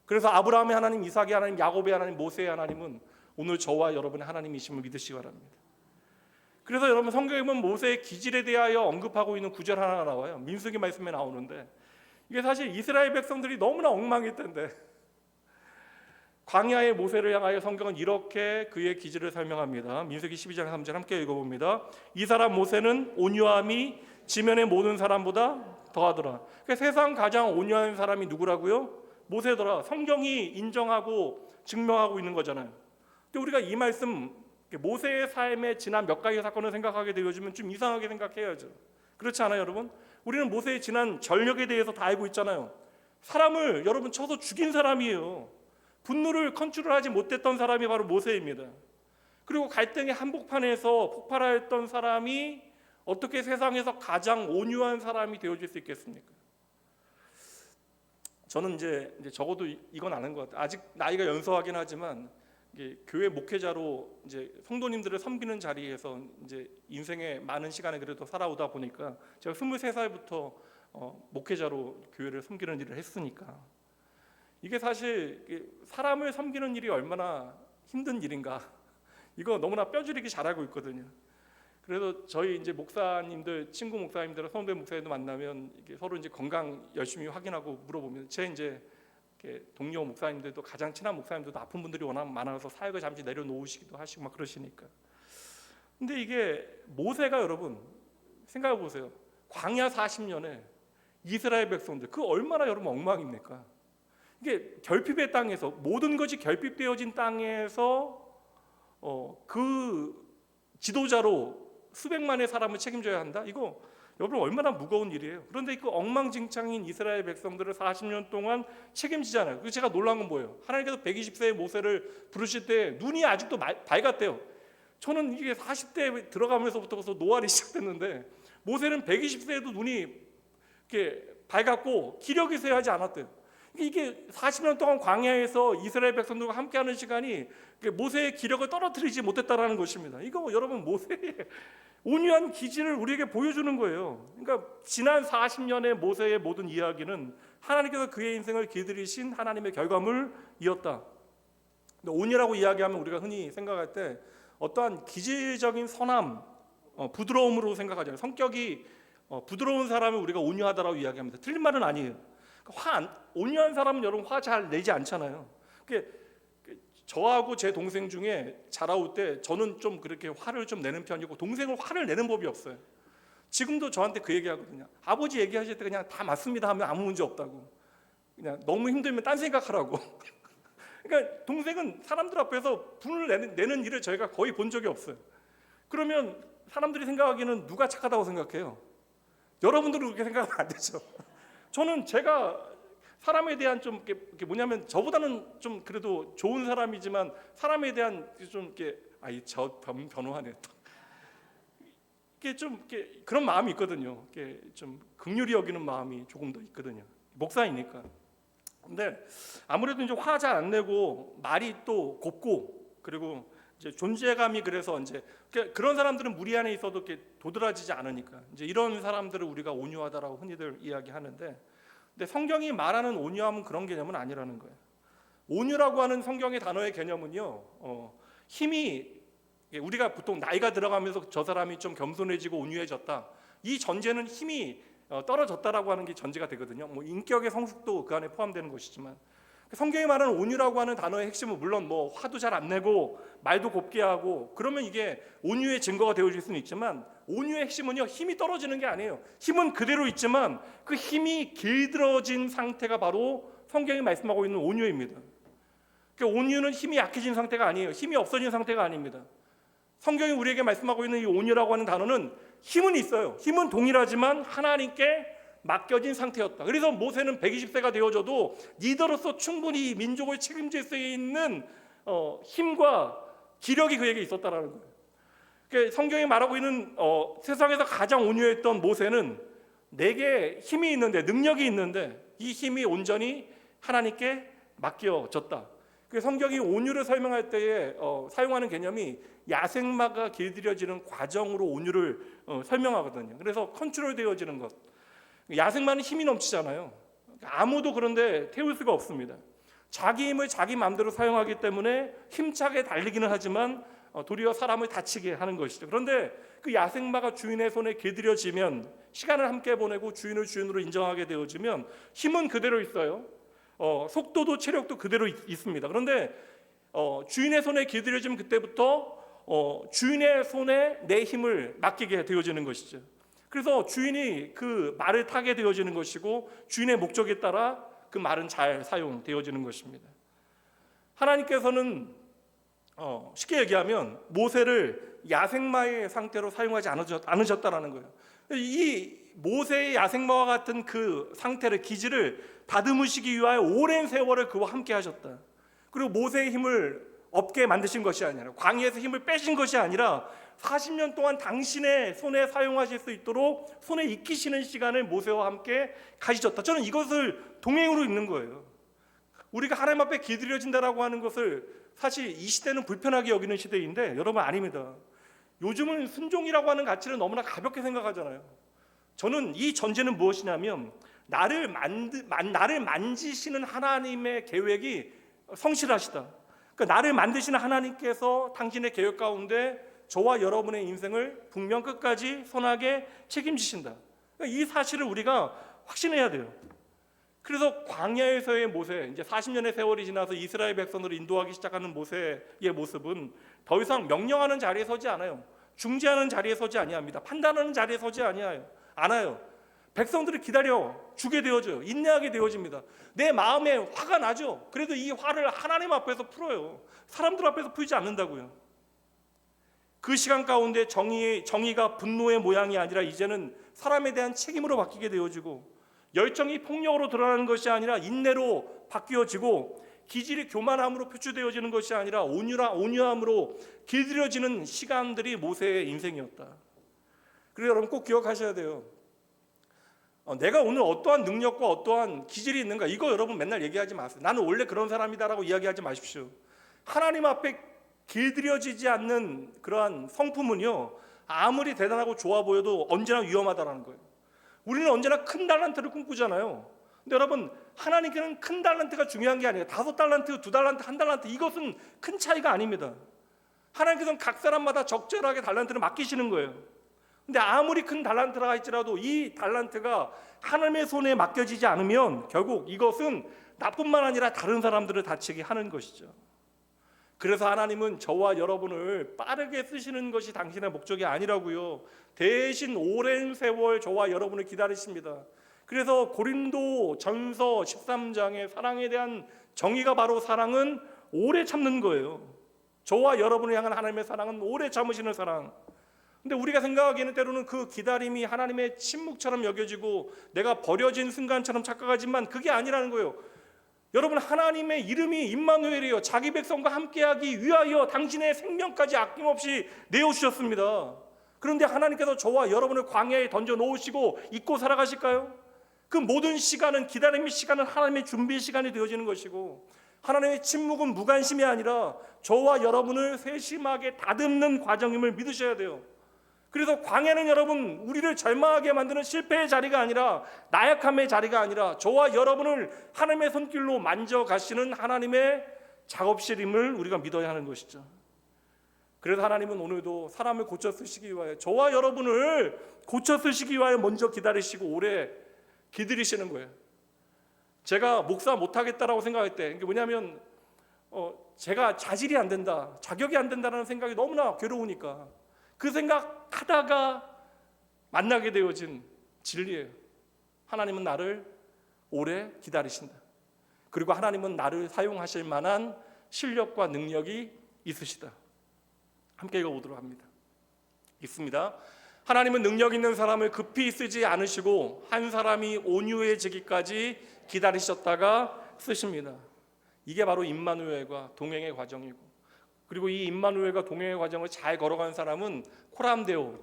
그래서 아브라함의 하나님, 이삭의 하나님, 야곱의 하나님, 모세의 하나님은 오늘 저와 여러분의 하나님이심을 믿으시기 바랍니다. 그래서 여러분, 성경에 보면 모세의 기질에 대하여 언급하고 있는 구절 하나가 나와요. 민수기 말씀에 나오는데, 이게 사실 이스라엘 백성들이 너무나 엉망일 텐데 광야의 모세를 향하여 성경은 이렇게 그의 기질을 설명합니다. 민수기 12장 3절 함께 읽어봅니다. 이 사람 모세는 온유함이 지면의 모든 사람보다 더하더라. 그러니까 세상 가장 온유한 사람이 누구라고요? 모세더라. 성경이 인정하고 증명하고 있는 거잖아요. 근데 우리가 이 말씀, 모세의 삶에 지난 몇 가지 사건을 생각하게 되어지면 좀 이상하게 생각해야죠. 그렇지 않아요, 여러분? 우리는 모세의 지난 전력에 대해서 다 알고 있잖아요. 사람을 여러분 쳐서 죽인 사람이에요. 분노를 컨트롤하지 못했던 사람이 바로 모세입니다. 그리고 갈등의 한복판에서 폭발하였던 사람이 어떻게 세상에서 가장 온유한 사람이 되어질 수 있겠습니까? 저는 이제 적어도 이건 아는 것 같아요. 아직 나이가 연소하긴 하지만 교회 목회자로 이제 성도님들을 섬기는 자리에서 이제 인생의 많은 시간을 그래도 살아오다 보니까 제가 23살부터 목회자로 교회를 섬기는 일을 했으니까 이게 사실 사람을 섬기는 일이 얼마나 힘든 일인가, 이거 너무나 뼈저리게 잘 알고 있거든요. 그래서 저희 이제 목사님들, 친구 목사님들, 선배 목사님들 만나면 이게 서로 이제 건강 열심히 확인하고 물어보면 제 이제 동료 목사님들도 가장 친한 목사님들도 아픈 분들이 워낙 많아서 사역을 잠시 내려놓으시기도 하시고 막 그러시니까. 근데 이게 모세가 여러분 생각해 보세요. 광야 40년에 이스라엘 백성들 그 얼마나 여러분 엉망입니까? 이게 결핍의 땅에서 모든 것이 결핍되어진 땅에서 그 지도자로 수백만의 사람을 책임져야 한다. 이거 여러분 얼마나 무거운 일이에요. 그런데 그 엉망진창인 이스라엘 백성들을 40년 동안 책임지잖아요. 그래서 제가 놀란 건 뭐예요? 하나님께서 120세의 모세를 부르실 때 눈이 아직도 밝았대요. 저는 이게 40대에 들어가면서부터 노안이 시작됐는데 모세는 120세에도 눈이 이렇게 밝았고 기력이 쇠하지 않았대요. 이게 40년 동안 광야에서 이스라엘 백성들과 함께하는 시간이 모세의 기력을 떨어뜨리지 못했다라는 것입니다. 이거 여러분 모세의 온유한 기질을 우리에게 보여주는 거예요. 그러니까 지난 40년의 모세의 모든 이야기는 하나님께서 그의 인생을 길들이신 하나님의 결과물이었다. 온유라고 이야기하면 우리가 흔히 생각할 때 어떠한 기질적인 선함, 부드러움으로 생각하잖아요. 성격이 부드러운 사람을 우리가 온유하다라고 이야기합니다. 틀린 말은 아니에요. 온유한 사람은 여러분 화 잘 내지 않잖아요. 저하고 제 동생 중에 자라올 때 저는 좀 그렇게 화를 좀 내는 편이고 동생은 화를 내는 법이 없어요. 지금도 저한테 그 얘기하거든요. 아버지 얘기하실 때 그냥 다 맞습니다 하면 아무 문제 없다고. 그냥 너무 힘들면 딴 생각하라고. 그러니까 동생은 사람들 앞에서 분을 내는 일을 저희가 거의 본 적이 없어요. 그러면 사람들이 생각하기에는 누가 착하다고 생각해요? 여러분들은 그렇게 생각하면 안 되죠. 저는 제가 사람에 대한 좀 이렇게 뭐냐면 저보다는 좀 그래도 좋은 사람이지만 사람에 대한 좀 이렇게 저 변호하네. 이게 좀 이렇게 그런 마음이 있거든요. 이게 좀 긍휼히 여기는 마음이 조금 더 있거든요. 목사이니까. 근데 아무래도 이제 화 잘 안 내고 말이 또 곱고 그리고 이제 존재감이 그래서 이제 그런 사람들은 무리 안에 있어도 이렇게 도드라지지 않으니까 이제 이런 사람들을 우리가 온유하다라고 흔히들 이야기하는데, 근데 성경이 말하는 온유함은 그런 개념은 아니라는 거예요. 온유라고 하는 성경의 단어의 개념은요, 힘이 우리가 보통 나이가 들어가면서 저 사람이 좀 겸손해지고 온유해졌다. 이 전제는 힘이 떨어졌다라고 하는 게 전제가 되거든요. 뭐 인격의 성숙도 그 안에 포함되는 것이지만 성경이 말하는 온유라고 하는 단어의 핵심은 물론 뭐 화도 잘 안 내고 말도 곱게 하고 그러면 이게 온유의 증거가 되어질 수는 있지만 온유의 핵심은요 힘이 떨어지는 게 아니에요. 힘은 그대로 있지만 그 힘이 길들어진 상태가 바로 성경이 말씀하고 있는 온유입니다. 그러니까 온유는 힘이 약해진 상태가 아니에요. 힘이 없어진 상태가 아닙니다. 성경이 우리에게 말씀하고 있는 이 온유라고 하는 단어는 힘은 있어요. 힘은 동일하지만 하나님께 맡겨진 상태였다. 그래서 모세는 120세가 되어져도 리더로서 충분히 민족을 책임질 수 있는 힘과 기력이 그에게 있었다라는 거예요. 그러니까 성경이 말하고 있는 세상에서 가장 온유했던 모세는 내게 힘이 있는데 능력이 있는데 이 힘이 온전히 하나님께 맡겨졌다. 그래서 성경이 온유를 설명할 때에 사용하는 개념이 야생마가 길들여지는 과정으로 온유를 설명하거든요. 그래서 컨트롤되어지는 것. 야생마는 힘이 넘치잖아요. 아무도 그런데 태울 수가 없습니다. 자기 힘을 자기 마음대로 사용하기 때문에 힘차게 달리기는 하지만 도리어 사람을 다치게 하는 것이죠. 그런데 그 야생마가 주인의 손에 길들여지면 시간을 함께 보내고 주인을 주인으로 인정하게 되어지면 힘은 그대로 있어요. 속도도 체력도 그대로 있습니다. 그런데 주인의 손에 길들여지면 그때부터 주인의 손에 내 힘을 맡기게 되어지는 것이죠. 그래서 주인이 그 말을 타게 되어지는 것이고 주인의 목적에 따라 그 말은 잘 사용되어지는 것입니다. 하나님께서는 쉽게 얘기하면 모세를 야생마의 상태로 사용하지 않으셨다라는 거예요. 이 모세의 야생마와 같은 그 상태를 기질을 다듬으시기 위하여 오랜 세월을 그와 함께 하셨다. 그리고 모세의 힘을 없게 만드신 것이 아니라 광야에서 힘을 빼신 것이 아니라 40년 동안 당신의 손에 사용하실 수 있도록 손에 익히시는 시간을 모세와 함께 가지셨다. 저는 이것을 동행으로 읽는 거예요. 우리가 하나님 앞에 길들여진다라고 하는 것을 사실 이 시대는 불편하게 여기는 시대인데 여러분 아닙니다. 요즘은 순종이라고 하는 가치를 너무나 가볍게 생각하잖아요. 저는 이 전제는 무엇이냐면 나를 만지시는 하나님의 계획이 성실하시다. 그러니까 나를 만드시는 하나님께서 당신의 계획 가운데 저와 여러분의 인생을 북면 끝까지 선하게 책임지신다. 이 사실을 우리가 확신해야 돼요. 그래서 광야에서의 모세, 이제 40년의 세월이 지나서 이스라엘 백성을 인도하기 시작하는 모세의 모습은 더 이상 명령하는 자리에 서지 않아요. 중재하는 자리에 서지 아니합니다. 판단하는 자리에 서지 않아요. 백성들을 기다려 주게 되어져요. 인내하게 되어집니다. 내 마음에 화가 나죠. 그래도 이 화를 하나님 앞에서 풀어요. 사람들 앞에서 풀지 않는다고요. 그 시간 가운데 정의가 분노의 모양이 아니라 이제는 사람에 대한 책임으로 바뀌게 되어지고, 열정이 폭력으로 드러나는 것이 아니라 인내로 바뀌어지고, 기질이 교만함으로 표출되어지는 것이 아니라 온유함으로 길들여지는 시간들이 모세의 인생이었다. 그래서 여러분 꼭 기억하셔야 돼요. 내가 오늘 어떠한 능력과 어떠한 기질이 있는가, 이거 여러분 맨날 얘기하지 마세요. 나는 원래 그런 사람이다라고 이야기하지 마십시오. 하나님 앞에 길들여지지 않는 그러한 성품은요, 아무리 대단하고 좋아 보여도 언제나 위험하다라는 거예요. 우리는 언제나 큰 달란트를 꿈꾸잖아요. 근데 여러분, 하나님께는 큰 달란트가 중요한 게 아니에요. 5달란트, 2달란트, 1달란트, 이것은 큰 차이가 아닙니다. 하나님께서는 각 사람마다 적절하게 달란트를 맡기시는 거예요. 근데 아무리 큰 달란트가 할지라도 이 달란트가 하나님의 손에 맡겨지지 않으면 결국 이것은 나뿐만 아니라 다른 사람들을 다치게 하는 것이죠. 그래서 하나님은 저와 여러분을 빠르게 쓰시는 것이 당신의 목적이 아니라고요. 대신 오랜 세월 저와 여러분을 기다리십니다. 그래서 고린도 전서 13장의 사랑에 대한 정의가 바로 사랑은 오래 참는 거예요. 저와 여러분을 향한 하나님의 사랑은 오래 참으시는 사랑. 근데 우리가 생각하기에는 때로는 그 기다림이 하나님의 침묵처럼 여겨지고 내가 버려진 순간처럼 착각하지만 그게 아니라는 거예요. 여러분, 하나님의 이름이 임마누엘이요, 자기 백성과 함께하기 위하여 당신의 생명까지 아낌없이 내어주셨습니다. 그런데 하나님께서 저와 여러분을 광야에 던져 놓으시고 잊고 살아가실까요? 그 모든 시간은, 기다림의 시간은 하나님의 준비 시간이 되어지는 것이고, 하나님의 침묵은 무관심이 아니라 저와 여러분을 세심하게 다듬는 과정임을 믿으셔야 돼요. 그래서 광야는 여러분, 우리를 절망하게 만드는 실패의 자리가 아니라, 나약함의 자리가 아니라 저와 여러분을 하나님의 손길로 만져가시는 하나님의 작업실임을 우리가 믿어야 하는 것이죠. 그래서 하나님은 오늘도 사람을 고쳐 쓰시기 위하여, 저와 여러분을 고쳐 쓰시기 위하여 먼저 기다리시고 오래 기다리시는 거예요. 제가 목사 못하겠다라고 생각할 때, 이게 뭐냐면 제가 자질이 안 된다, 자격이 안 된다는 생각이 너무나 괴로우니까 그 생각하다가 만나게 되어진 진리예요. 하나님은 나를 오래 기다리신다. 그리고 하나님은 나를 사용하실 만한 실력과 능력이 있으시다. 함께 읽어보도록 합니다. 읽습니다. 하나님은 능력 있는 사람을 급히 쓰지 않으시고 한 사람이 온유해지기까지 기다리셨다가 쓰십니다. 이게 바로 임마누엘과 동행의 과정이고, 그리고 이 임마누엘과 동행의 과정을 잘 걸어간 사람은 코람데오,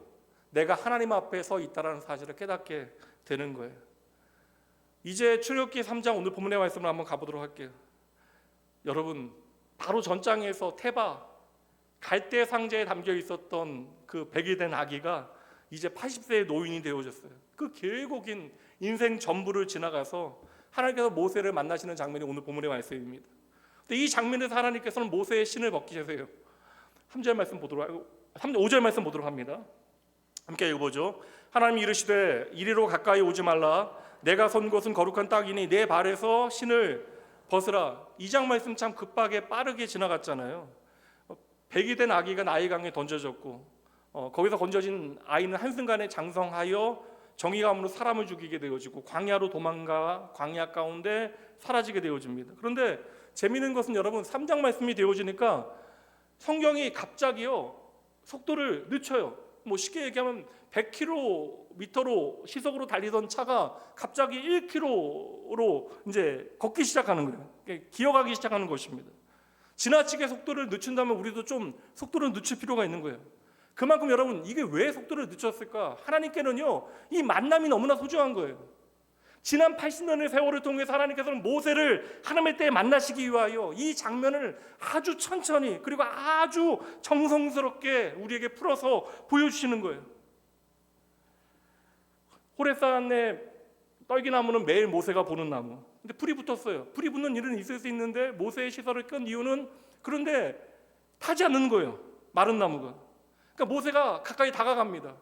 내가 하나님 앞에 서 있다라는 사실을 깨닫게 되는 거예요. 이제 출애굽기 3장 오늘 본문의 말씀을 한번 가보도록 할게요. 여러분, 바로 전장에서 테바 갈대 상자에 담겨 있었던 그 백이 된 아기가 이제 80세의 노인이 되어졌어요. 그 길고 긴 인생 전부를 지나가서 하나님께서 모세를 만나시는 장면이 오늘 본문의 말씀입니다. 근데 이 장면에서 하나님께서는 모세의 신을 벗기세요. 5절 말씀 보도록 합니다. 함께 읽어보죠. 하나님이 이르시되 이리로 가까이 오지 말라. 내가 선 곳은 거룩한 땅이니 내 발에서 신을 벗으라. 2장 말씀 참 급하게 빠르게 지나갔잖아요. 백이 된 아기가 나일강에 던져졌고, 거기서 건져진 아이는 한순간에 장성하여 정의감으로 사람을 죽이게 되어지고 광야로 도망가 광야 가운데 사라지게 되어집니다. 그런데 재미있는 것은 여러분, 3장 말씀이 되어지니까 성경이 갑자기요 속도를 늦춰요. 뭐 쉽게 얘기하면 100km로 시속으로 달리던 차가 갑자기 1km로 이제 걷기 시작하는 거예요. 기어가기 시작하는 것입니다. 지나치게 속도를 늦춘다면 우리도 좀 속도를 늦출 필요가 있는 거예요. 그만큼 여러분, 이게 왜 속도를 늦췄을까? 하나님께는요 이 만남이 너무나 소중한 거예요. 지난 80년의 세월을 통해서 하나님께서는 모세를 하나님의 때에 만나시기 위하여 이 장면을 아주 천천히 그리고 아주 정성스럽게 우리에게 풀어서 보여주시는 거예요. 호렙산의 떨기나무는 매일 모세가 보는 나무. 근데 불이 붙었어요. 불이 붙는 일은 있을 수 있는데 모세의 시선을 끈 이유는, 그런데 타지 않는 거예요. 마른 나무가. 그러니까 그러니까 모세가 가까이 다가갑니다.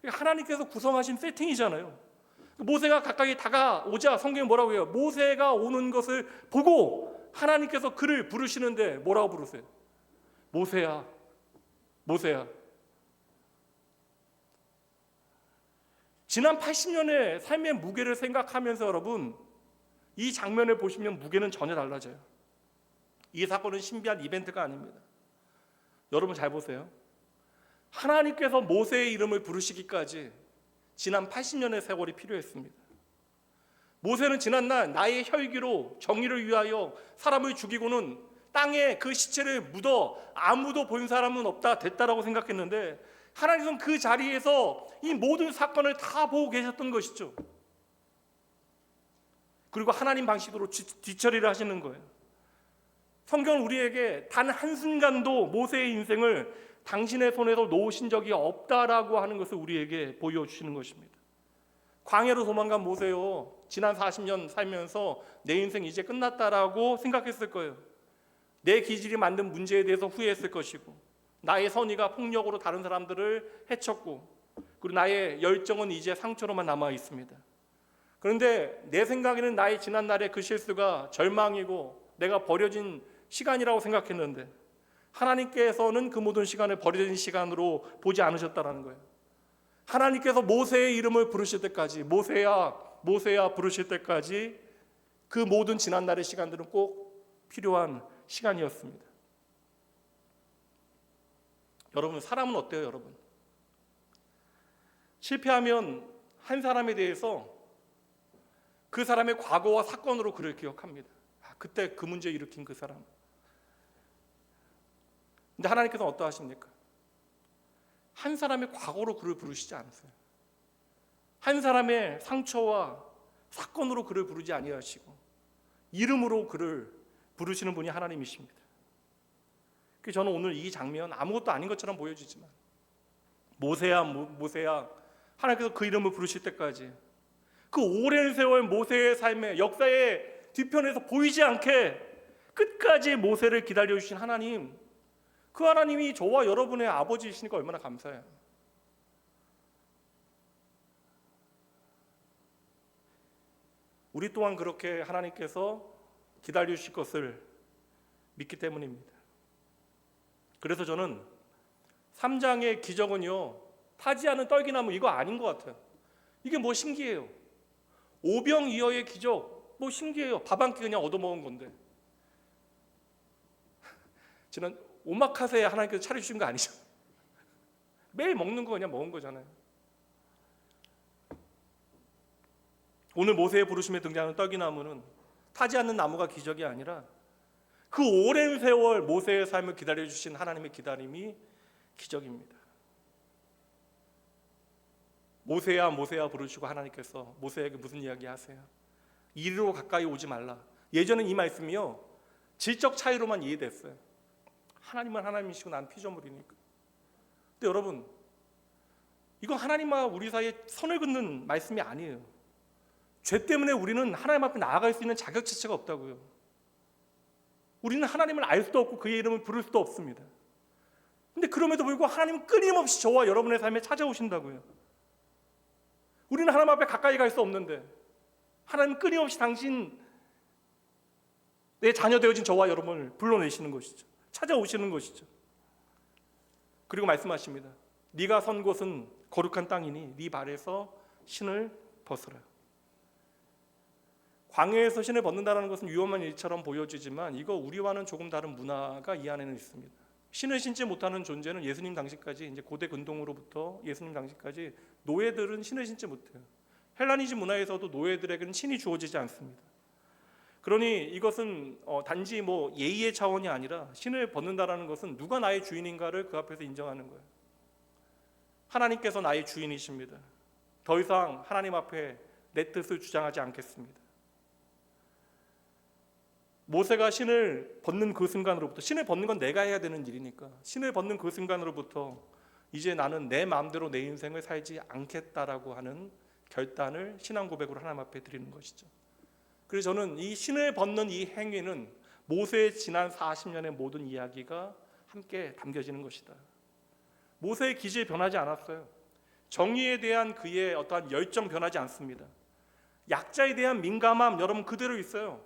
하나님께서 구성하신 세팅이잖아요. 모세가 가까이 다가오자 성경이 뭐라고 해요? 모세가 오는 것을 보고 하나님께서 그를 부르시는데 뭐라고 부르세요? 모세야, 모세야. 지난 80년의 삶의 무게를 생각하면서 여러분, 이 장면을 보시면 무게는 전혀 달라져요. 이 사건은 신비한 이벤트가 아닙니다. 여러분 잘 보세요. 하나님께서 모세의 이름을 부르시기까지 지난 80년의 세월이 필요했습니다. 모세는 지난날 나의 혈기로 정의를 위하여 사람을 죽이고는 땅에 그 시체를 묻어 아무도 본 사람은 없다 됐다라고 생각했는데, 하나님은 그 자리에서 이 모든 사건을 다 보고 계셨던 것이죠. 그리고 하나님 방식으로 뒤처리를 하시는 거예요. 성경은 우리에게 단 한순간도 모세의 인생을 당신의 손에서 놓으신 적이 없다라고 하는 것을 우리에게 보여주시는 것입니다. 광야로 도망간 모세요, 지난 40년 살면서 내 인생 이제 끝났다라고 생각했을 거예요. 내 기질이 만든 문제에 대해서 후회했을 것이고, 나의 선의가 폭력으로 다른 사람들을 해쳤고, 그리고 나의 열정은 이제 상처로만 남아 있습니다. 그런데 내 생각에는 나의 지난날의 그 실수가 절망이고 내가 버려진 시간이라고 생각했는데, 하나님께서는 그 모든 시간을 버려진 시간으로 보지 않으셨다는 거예요. 하나님께서 모세의 이름을 부르실 때까지, 모세야 모세야 부르실 때까지 그 모든 지난날의 시간들은 꼭 필요한 시간이었습니다. 여러분, 사람은 어때요? 여러분, 실패하면 한 사람에 대해서 그 사람의 과거와 사건으로 그를 기억합니다. 그때 그 문제 일으킨 그 사람. 근데 하나님께서는 어떠하십니까? 한 사람의 과거로 그를 부르시지 않으세요. 한 사람의 상처와 사건으로 그를 부르지 아니하시고 이름으로 그를 부르시는 분이 하나님이십니다. 그래서 저는 오늘 이 장면 아무것도 아닌 것처럼 보여지지만, 모세야 모세야, 하나님께서 그 이름을 부르실 때까지 그 오랜 세월 모세의 삶의 역사의 뒤편에서 보이지 않게 끝까지 모세를 기다려주신 하나님, 그 하나님이 저와 여러분의 아버지이시니까 얼마나 감사해요. 우리 또한 그렇게 하나님께서 기다려주실 것을 믿기 때문입니다. 그래서 저는 3장의 기적은요, 타지 않은 떨기나무 이거 아닌 것 같아요. 이게 뭐 신기해요. 오병이어의 기적 뭐 신기해요. 밥 한 끼 그냥 얻어먹은 건데. 지난 오마카세 하나님께서 차려주신 거 아니죠? 매일 먹는 거 그냥 먹은 거잖아요. 오늘 모세의 부르심에 등장하는 떨기나무는 타지 않는 나무가 기적이 아니라 그 오랜 세월 모세의 삶을 기다려주신 하나님의 기다림이 기적입니다. 모세야 모세야 부르시고 하나님께서 모세에게 무슨 이야기 하세요? 이리로 가까이 오지 말라. 예전엔 이 말씀이요, 질적 차이로만 이해됐어요. 하나님은 하나님이시고 난 피조물이니까. 근데 여러분, 이건 하나님과 우리 사이에 선을 긋는 말씀이 아니에요. 죄 때문에 우리는 하나님 앞에 나아갈 수 있는 자격 자체가 없다고요. 우리는 하나님을 알 수도 없고 그의 이름을 부를 수도 없습니다. 근데 그럼에도 불구하고 하나님은 끊임없이 저와 여러분의 삶에 찾아오신다고요. 우리는 하나님 앞에 가까이 갈 수 없는데 하나님은 끊임없이 당신 내 자녀 되어진 저와 여러분을 불러내시는 것이죠. 찾아오시는 것이죠. 그리고 말씀하십니다. 네가 선 곳은 거룩한 땅이니 네 발에서 신을 벗으라. 광야에서 신을 벗는다는 것은 위험한 일처럼 보여지지만 이거 우리와는 조금 다른 문화가 이 안에는 있습니다. 신을 신지 못하는 존재는 예수님 당시까지, 이제 고대 근동으로부터 예수님 당시까지 노예들은 신을 신지 못해요. 헬라니즘 문화에서도 노예들에게는 신이 주어지지 않습니다. 그러니 이것은 단지 뭐 예의의 차원이 아니라 신을 벗는다라는 것은 누가 나의 주인인가를 그 앞에서 인정하는 거예요. 하나님께서 나의 주인이십니다. 더 이상 하나님 앞에 내 뜻을 주장하지 않겠습니다. 모세가 신을 벗는 그 순간으로부터, 신을 벗는 건 내가 해야 되는 일이니까 신을 벗는 그 순간으로부터 이제 나는 내 마음대로 내 인생을 살지 않겠다라고 하는 결단을 신앙 고백으로 하나님 앞에 드리는 것이죠. 그래서 저는 이 신을 벗는 이 행위는 모세의 지난 40년의 모든 이야기가 함께 담겨지는 것이다. 모세의 기질 변하지 않았어요. 정의에 대한 그의 어떠한 열정 변하지 않습니다. 약자에 대한 민감함 여러분 그대로 있어요.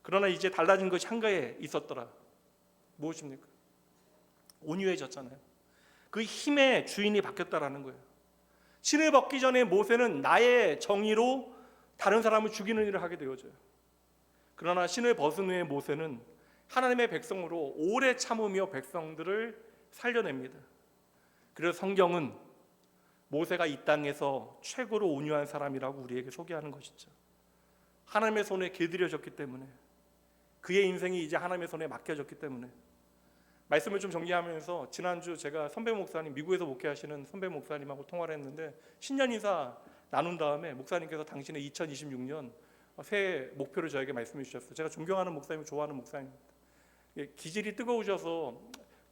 그러나 이제 달라진 것이 한가에 있었더라. 무엇입니까? 온유해졌잖아요. 그 힘의 주인이 바뀌었다라는 거예요. 신을 벗기 전에 모세는 나의 정의로 다른 사람을 죽이는 일을 하게 되어져요. 그러나 신을 벗은 후에 모세는 하나님의 백성으로 오래 참으며 백성들을 살려냅니다. 그래서 성경은 모세가 이 땅에서 최고로 온유한 사람이라고 우리에게 소개하는 것이죠. 하나님의 손에 길들여졌기 때문에, 그의 인생이 이제 하나님의 손에 맡겨졌기 때문에. 말씀을 좀 정리하면서 지난주 제가 선배 목사님, 미국에서 목회하시는 선배 목사님하고 통화를 했는데 신년 인사 나눈 다음에 목사님께서 당신의 2026년 새해 목표를 저에게 말씀해 주셨어요. 제가 존경하는 목사님, 좋아하는 목사님입니다. 기질이 뜨거우셔서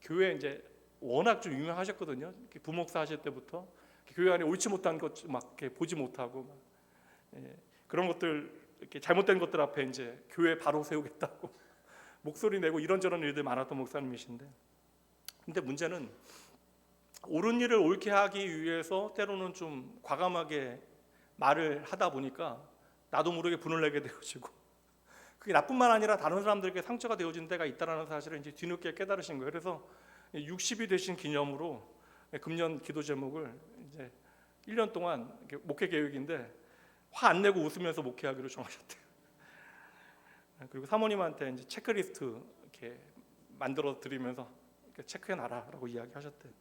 교회 이제 워낙 좀 유명하셨거든요. 부목사 하실 때부터 교회 안에 옳지 못한 것 막 보지 못하고 그런 것들, 이렇게 잘못된 것들 앞에 이제 교회 바로 세우겠다고 목소리 내고 이런저런 일들 많았던 목사님이신데, 근데 문제는 옳은 일을 옳게 하기 위해서 때로는 좀 과감하게 말을 하다 보니까 나도 모르게 분을 내게 되어지고, 그게 나뿐만 아니라 다른 사람들에게 상처가 되어진 때가 있다는 사실을 이제 뒤늦게 깨달으신 거예요. 그래서 60이 되신 기념으로 금년 기도 제목을 이제 1년 동안 목회 계획인데 화 안 내고 웃으면서 목회하기로 정하셨대요. 그리고 사모님한테 이제 체크리스트 이렇게 만들어 드리면서 체크해 놔라라고 이야기하셨대요.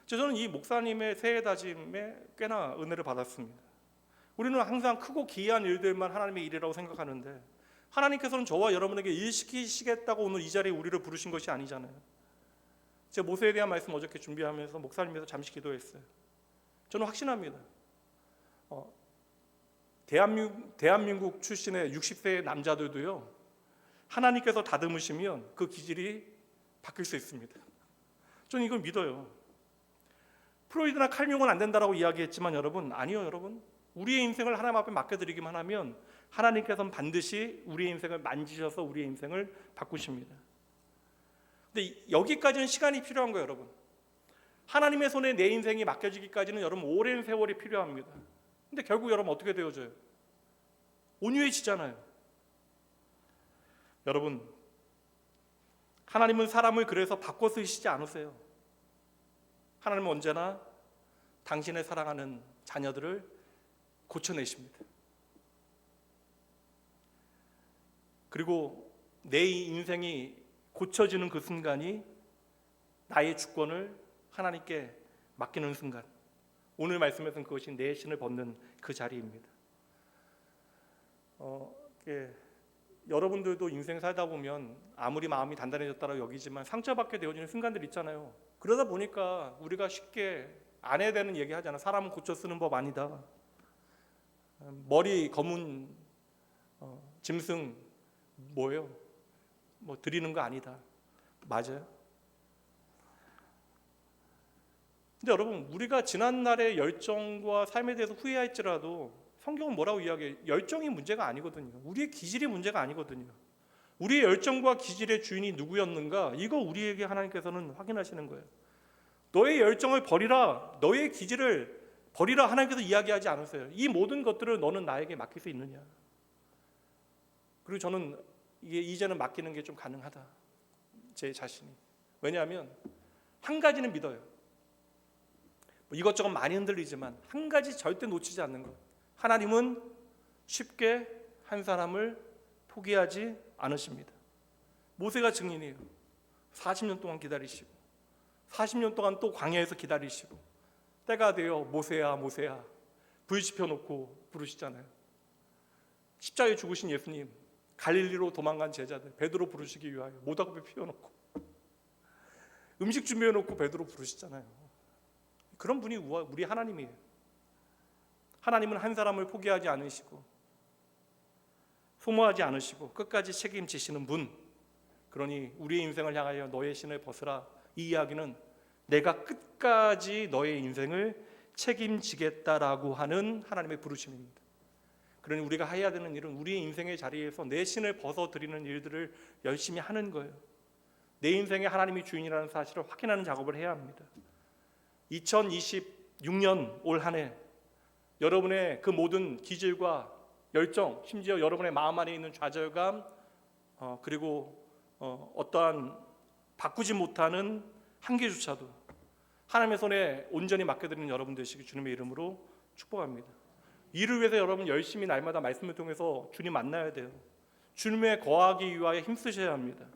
저는 이 목사님의 새해 다짐에 꽤나 은혜를 받았습니다. 우리는 항상 크고 기이한 일들만 하나님의 일이라고 생각하는데, 하나님께서는 저와 여러분에게 일 시키시겠다고 오늘 이 자리에 우리를 부르신 것이 아니잖아요. 제가 모세에 대한 말씀 어저께 준비하면서 목사님께서 잠시 기도했어요. 저는 확신합니다. 대한민국 출신의 60세 남자들도요, 하나님께서 다듬으시면 그 기질이 바뀔 수 있습니다. 저는 이걸 믿어요. 프로이드나 칼융은 안 된다라고 이야기했지만 여러분, 아니요. 여러분, 우리의 인생을 하나님 앞에 맡겨드리기만 하면 하나님께서는 반드시 우리의 인생을 만지셔서 우리의 인생을 바꾸십니다. 근데 여기까지는 시간이 필요한 거예요. 여러분, 하나님의 손에 내 인생이 맡겨지기까지는 여러분 오랜 세월이 필요합니다. 근데 결국 여러분 어떻게 되어져요? 온유해지잖아요. 여러분, 하나님은 사람을 그래서 바꿔 쓰시지 않으세요. 하나님은 언제나 당신의 사랑하는 자녀들을 고쳐내십니다. 그리고 내 인생이 고쳐지는 그 순간이 나의 주권을 하나님께 맡기는 순간, 오늘 말씀에서는 그것이 내 신을 벗는 그 자리입니다. 여러분들도 인생 살다 보면 아무리 마음이 단단해졌다고 여기지만 상처받게 되어지는 순간들 있잖아요. 그러다 보니까 우리가 쉽게 안 해야 되는 얘기 하잖아. 사람은 고쳐 쓰는 법 아니다. 머리 검은 짐승 뭐예요? 뭐 드리는 거 아니다. 맞아요. 근데 여러분, 우리가 지난날의 열정과 삶에 대해서 후회할지라도 성경은 뭐라고 이야기해요? 열정이 문제가 아니거든요. 우리의 기질이 문제가 아니거든요. 우리의 열정과 기질의 주인이 누구였는가? 이거 우리에게 하나님께서는 확인하시는 거예요. 너의 열정을 버리라, 너의 기질을 버리라 하나님께서 이야기하지 않으세요. 이 모든 것들을 너는 나에게 맡길 수 있느냐? 그리고 저는 이게 이제는 맡기는 게 좀 가능하다. 제 자신이. 왜냐하면 한 가지는 믿어요. 이것저것 많이 흔들리지만 한 가지 절대 놓치지 않는 것. 하나님은 쉽게 한 사람을 포기하지 않으십니다. 모세가 증인이에요. 40년 동안 기다리시고 40년 동안 또 광야에서 기다리시고 때가 되어 모세야 모세야 불 지펴놓고 부르시잖아요. 십자가에 죽으신 예수님, 갈릴리로 도망간 제자들 베드로 부르시기 위하여 모닥불 피워놓고 음식 준비해놓고 베드로 부르시잖아요. 그런 분이 우리 하나님이에요. 하나님은 한 사람을 포기하지 않으시고 소모하지 않으시고 끝까지 책임지시는 분. 그러니 우리의 인생을 향하여 너의 신을 벗으라, 이 이야기는 내가 끝까지 너의 인생을 책임지겠다라고 하는 하나님의 부르심입니다. 그러니 우리가 해야 되는 일은 우리의 인생의 자리에서 내 신을 벗어드리는 일들을 열심히 하는 거예요. 내 인생에 하나님이 주인이라는 사실을 확인하는 작업을 해야 합니다. 2026년 올 한 해 여러분의 그 모든 기질과 열정, 심지어 여러분의 마음 안에 있는 좌절감, 그리고 어떠한 바꾸지 못하는 한계조차도 하나님의 손에 온전히 맡겨드리는 여러분 되시기 주님의 이름으로 축복합니다. 이를 위해서 여러분 열심히 날마다 말씀을 통해서 주님 만나야 돼요. 주님에 거하기 위하여 힘쓰셔야 합니다.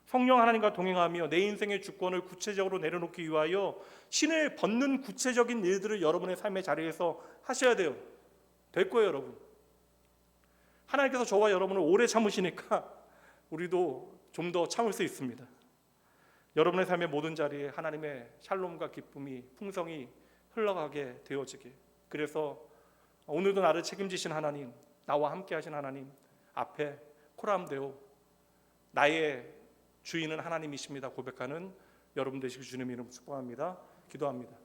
성령 하나님과 동행하며 내 인생의 주권을 구체적으로 내려놓기 위하여 신을 벗는 구체적인 일들을 여러분의 삶의 자리에서 하셔야 돼요. 될 거예요, 여러분. 하나님께서 저와 여러분을 오래 참으시니까 우리도 좀 더 참을 수 있습니다. 여러분의 삶의 모든 자리에 하나님의 샬롬과 기쁨이 풍성히 흘러가게 되어지게. 그래서 오늘도 나를 책임지신 하나님, 나와 함께 하신 하나님 앞에 코람되어 나의 주인은 하나님이십니다 고백하는 여러분 되시기 주님의 이름으로 축복합니다. 기도합니다.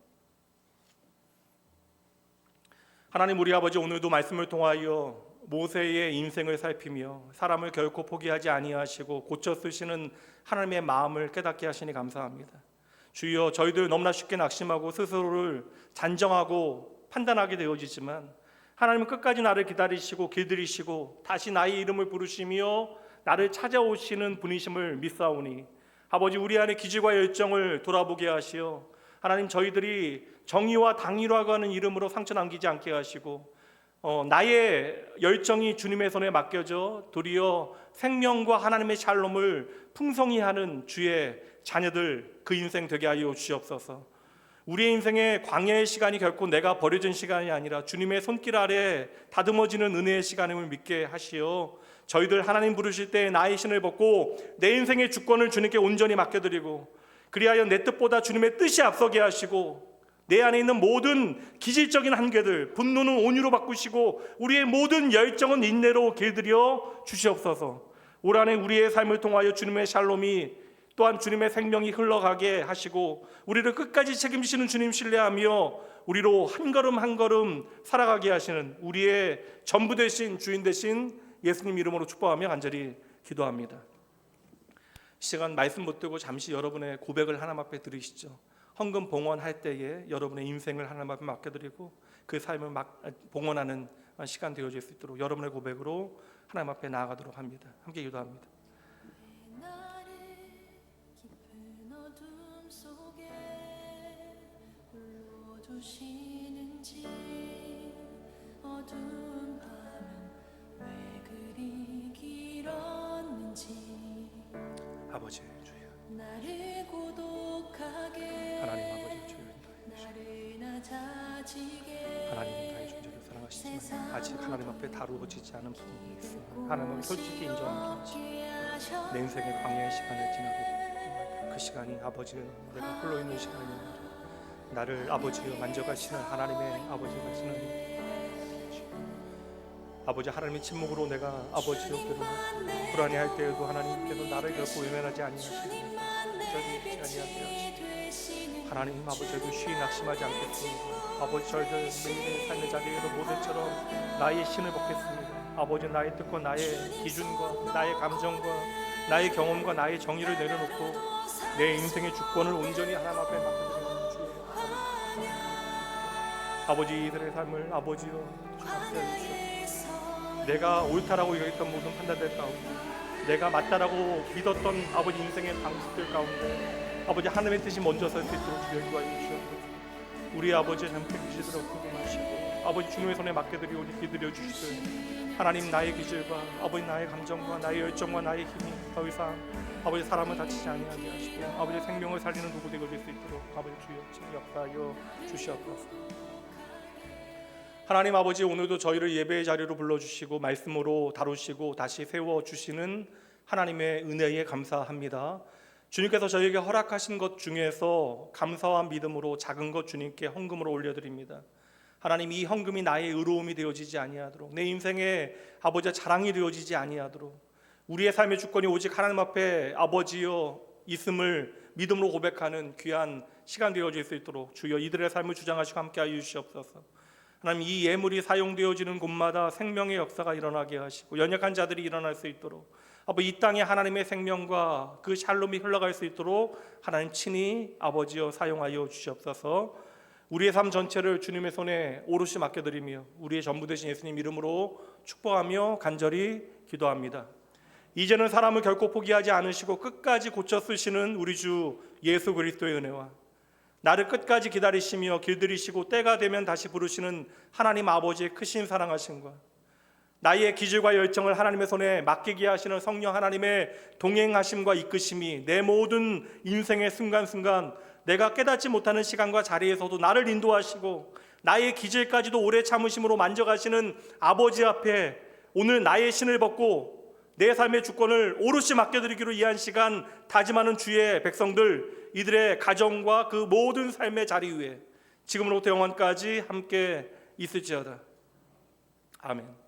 하나님 우리 아버지, 오늘도 말씀을 통하여 모세의 인생을 살피며 사람을 결코 포기하지 아니하시고 고쳐 쓰시는 하나님의 마음을 깨닫게 하시니 감사합니다. 주여, 저희들 너무나 쉽게 낙심하고 스스로를 잔정하고 판단하게 되어지지만 하나님은 끝까지 나를 기다리시고 길들이시고 다시 나의 이름을 부르시며 나를 찾아오시는 분이심을 믿사오니 아버지, 우리 안에 기질과 열정을 돌아보게 하시어 하나님, 저희들이 정의와 당의라고 하는 이름으로 상처 남기지 않게 하시고 나의 열정이 주님의 손에 맡겨져 도리어 생명과 하나님의 샬롬을 풍성히 하는 주의 자녀들 그 인생 되게 하여 주시옵소서. 우리의 인생의 광야의 시간이 결코 내가 버려진 시간이 아니라 주님의 손길 아래 다듬어지는 은혜의 시간임을 믿게 하시어 저희들 하나님 부르실 때 나의 신을 벗고 내 인생의 주권을 주님께 온전히 맡겨드리고 그리하여 내 뜻보다 주님의 뜻이 앞서게 하시고 내 안에 있는 모든 기질적인 한계들, 분노는 온유로 바꾸시고 우리의 모든 열정은 인내로 길들여 주시옵소서. 올 한해 우리의 삶을 통하여 주님의 샬롬이 또한 주님의 생명이 흘러가게 하시고 우리를 끝까지 책임지시는 주님 신뢰하며 우리로 한 걸음 한 걸음 살아가게 하시는 우리의 전부 되신 주인 되신 예수님 이름으로 축복하며 간절히 기도합니다. 이 시간 말씀 붙들고 잠시 여러분의 고백을 하나님 앞에 드리시죠. 헌금 봉헌할 때에 여러분의 인생을 하나님 앞에 맡겨드리고 그 삶을 봉헌하는 시간 되어질 수 있도록 여러분의 고백으로 하나님 앞에 나아가도록 합니다. 함께 기도합니다. 어두운 밤은 왜 그리 길었는지 아버지 주여, 나를 고독하게 하나님 아버지 주여, 나를 낮아지게 하나님 나의 존재를 사랑하시지만 아직 하나님 앞에 다루어지지 않은 부분이 있습니다. 하나님은 솔직히 인정합니다. 내 인생의 광야의 시간을 지나고 그 시간이 아버지 내가 홀로 있는 시간이 아니라 나를 아버지여 만져가시는 하나님의 아버지 가시는 아버지, 하나님의 침묵으로 내가 아버지여 불안해할 때에도 하나님께서 나를 결코 외면하지 아니하시고 저희 아니하게 하시고 하나님 아버지, 저희도 쉬이 낙심하지 않겠습니다. 아버지, 저희들 매일의 삶의 자리에도 모세처럼 나의 신을 벗겠습니다. 아버지, 나의 뜻과 나의 기준과 나의 감정과 나의 경험과 나의 정의를 내려놓고 내 인생의 주권을 온전히 하나님 앞에 맡겨드리는 주의 아버지, 이들의 삶을 아버지여 주 앞에 해주시옵소서. 내가 옳다라고 여겼던 모든 판단들 가운데, 내가 맞다라고 믿었던 아버지 인생의 방식들 가운데 아버지, 하나님의 뜻이 먼저 설 수 있도록 주여 인도하여 주시옵소서. 우리 아버지의 잘못된 기질을 엎고 마시고 아버지 주님의 손에 맡겨드리오니 기다려 주시되 하나님, 나의 기질과 아버지 나의 감정과 나의 열정과 나의 힘이 더 이상 아버지 사람을 다치지 아니하게 하시고 아버지 생명을 살리는 누구 되게 될 수 있도록 아버지 주여 역사하여 주시옵소서. 하나님 아버지, 오늘도 저희를 예배의 자리로 불러주시고 말씀으로 다루시고 다시 세워주시는 하나님의 은혜에 감사합니다. 주님께서 저희에게 허락하신 것 중에서 감사와 믿음으로 작은 것 주님께 헌금으로 올려드립니다. 하나님, 이 헌금이 나의 의로움이 되어지지 아니하도록, 내 인생의 아버지의 자랑이 되어지지 아니하도록, 우리의 삶의 주권이 오직 하나님 앞에 아버지여 있음을 믿음으로 고백하는 귀한 시간 되어질 수 있도록 주여 이들의 삶을 주장하시고 함께하여 주시옵소서. 하나님, 이 예물이 사용되어지는 곳마다 생명의 역사가 일어나게 하시고 연약한 자들이 일어날 수 있도록, 아버지, 이 땅에 하나님의 생명과 그 샬롬이 흘러갈 수 있도록 하나님 친히 아버지여 사용하여 주시옵소서. 우리의 삶 전체를 주님의 손에 오롯이 맡겨드리며 우리의 전부 되신 예수님 이름으로 축복하며 간절히 기도합니다. 이제는 사람을 결코 포기하지 않으시고 끝까지 고쳐 쓰시는 우리 주 예수 그리스도의 은혜와 나를 끝까지 기다리시며 길들이시고 때가 되면 다시 부르시는 하나님 아버지의 크신 사랑하심과 나의 기질과 열정을 하나님의 손에 맡기게 하시는 성령 하나님의 동행하심과 이끄심이 내 모든 인생의 순간순간 내가 깨닫지 못하는 시간과 자리에서도 나를 인도하시고 나의 기질까지도 오래 참으심으로 만져가시는 아버지 앞에 오늘 나의 신을 벗고 내 삶의 주권을 오롯이 맡겨드리기로 이 한 시간 다짐하는 주의 백성들, 이들의 가정과 그 모든 삶의 자리 위에 지금으로부터 영원까지 함께 있을지어다. 아멘.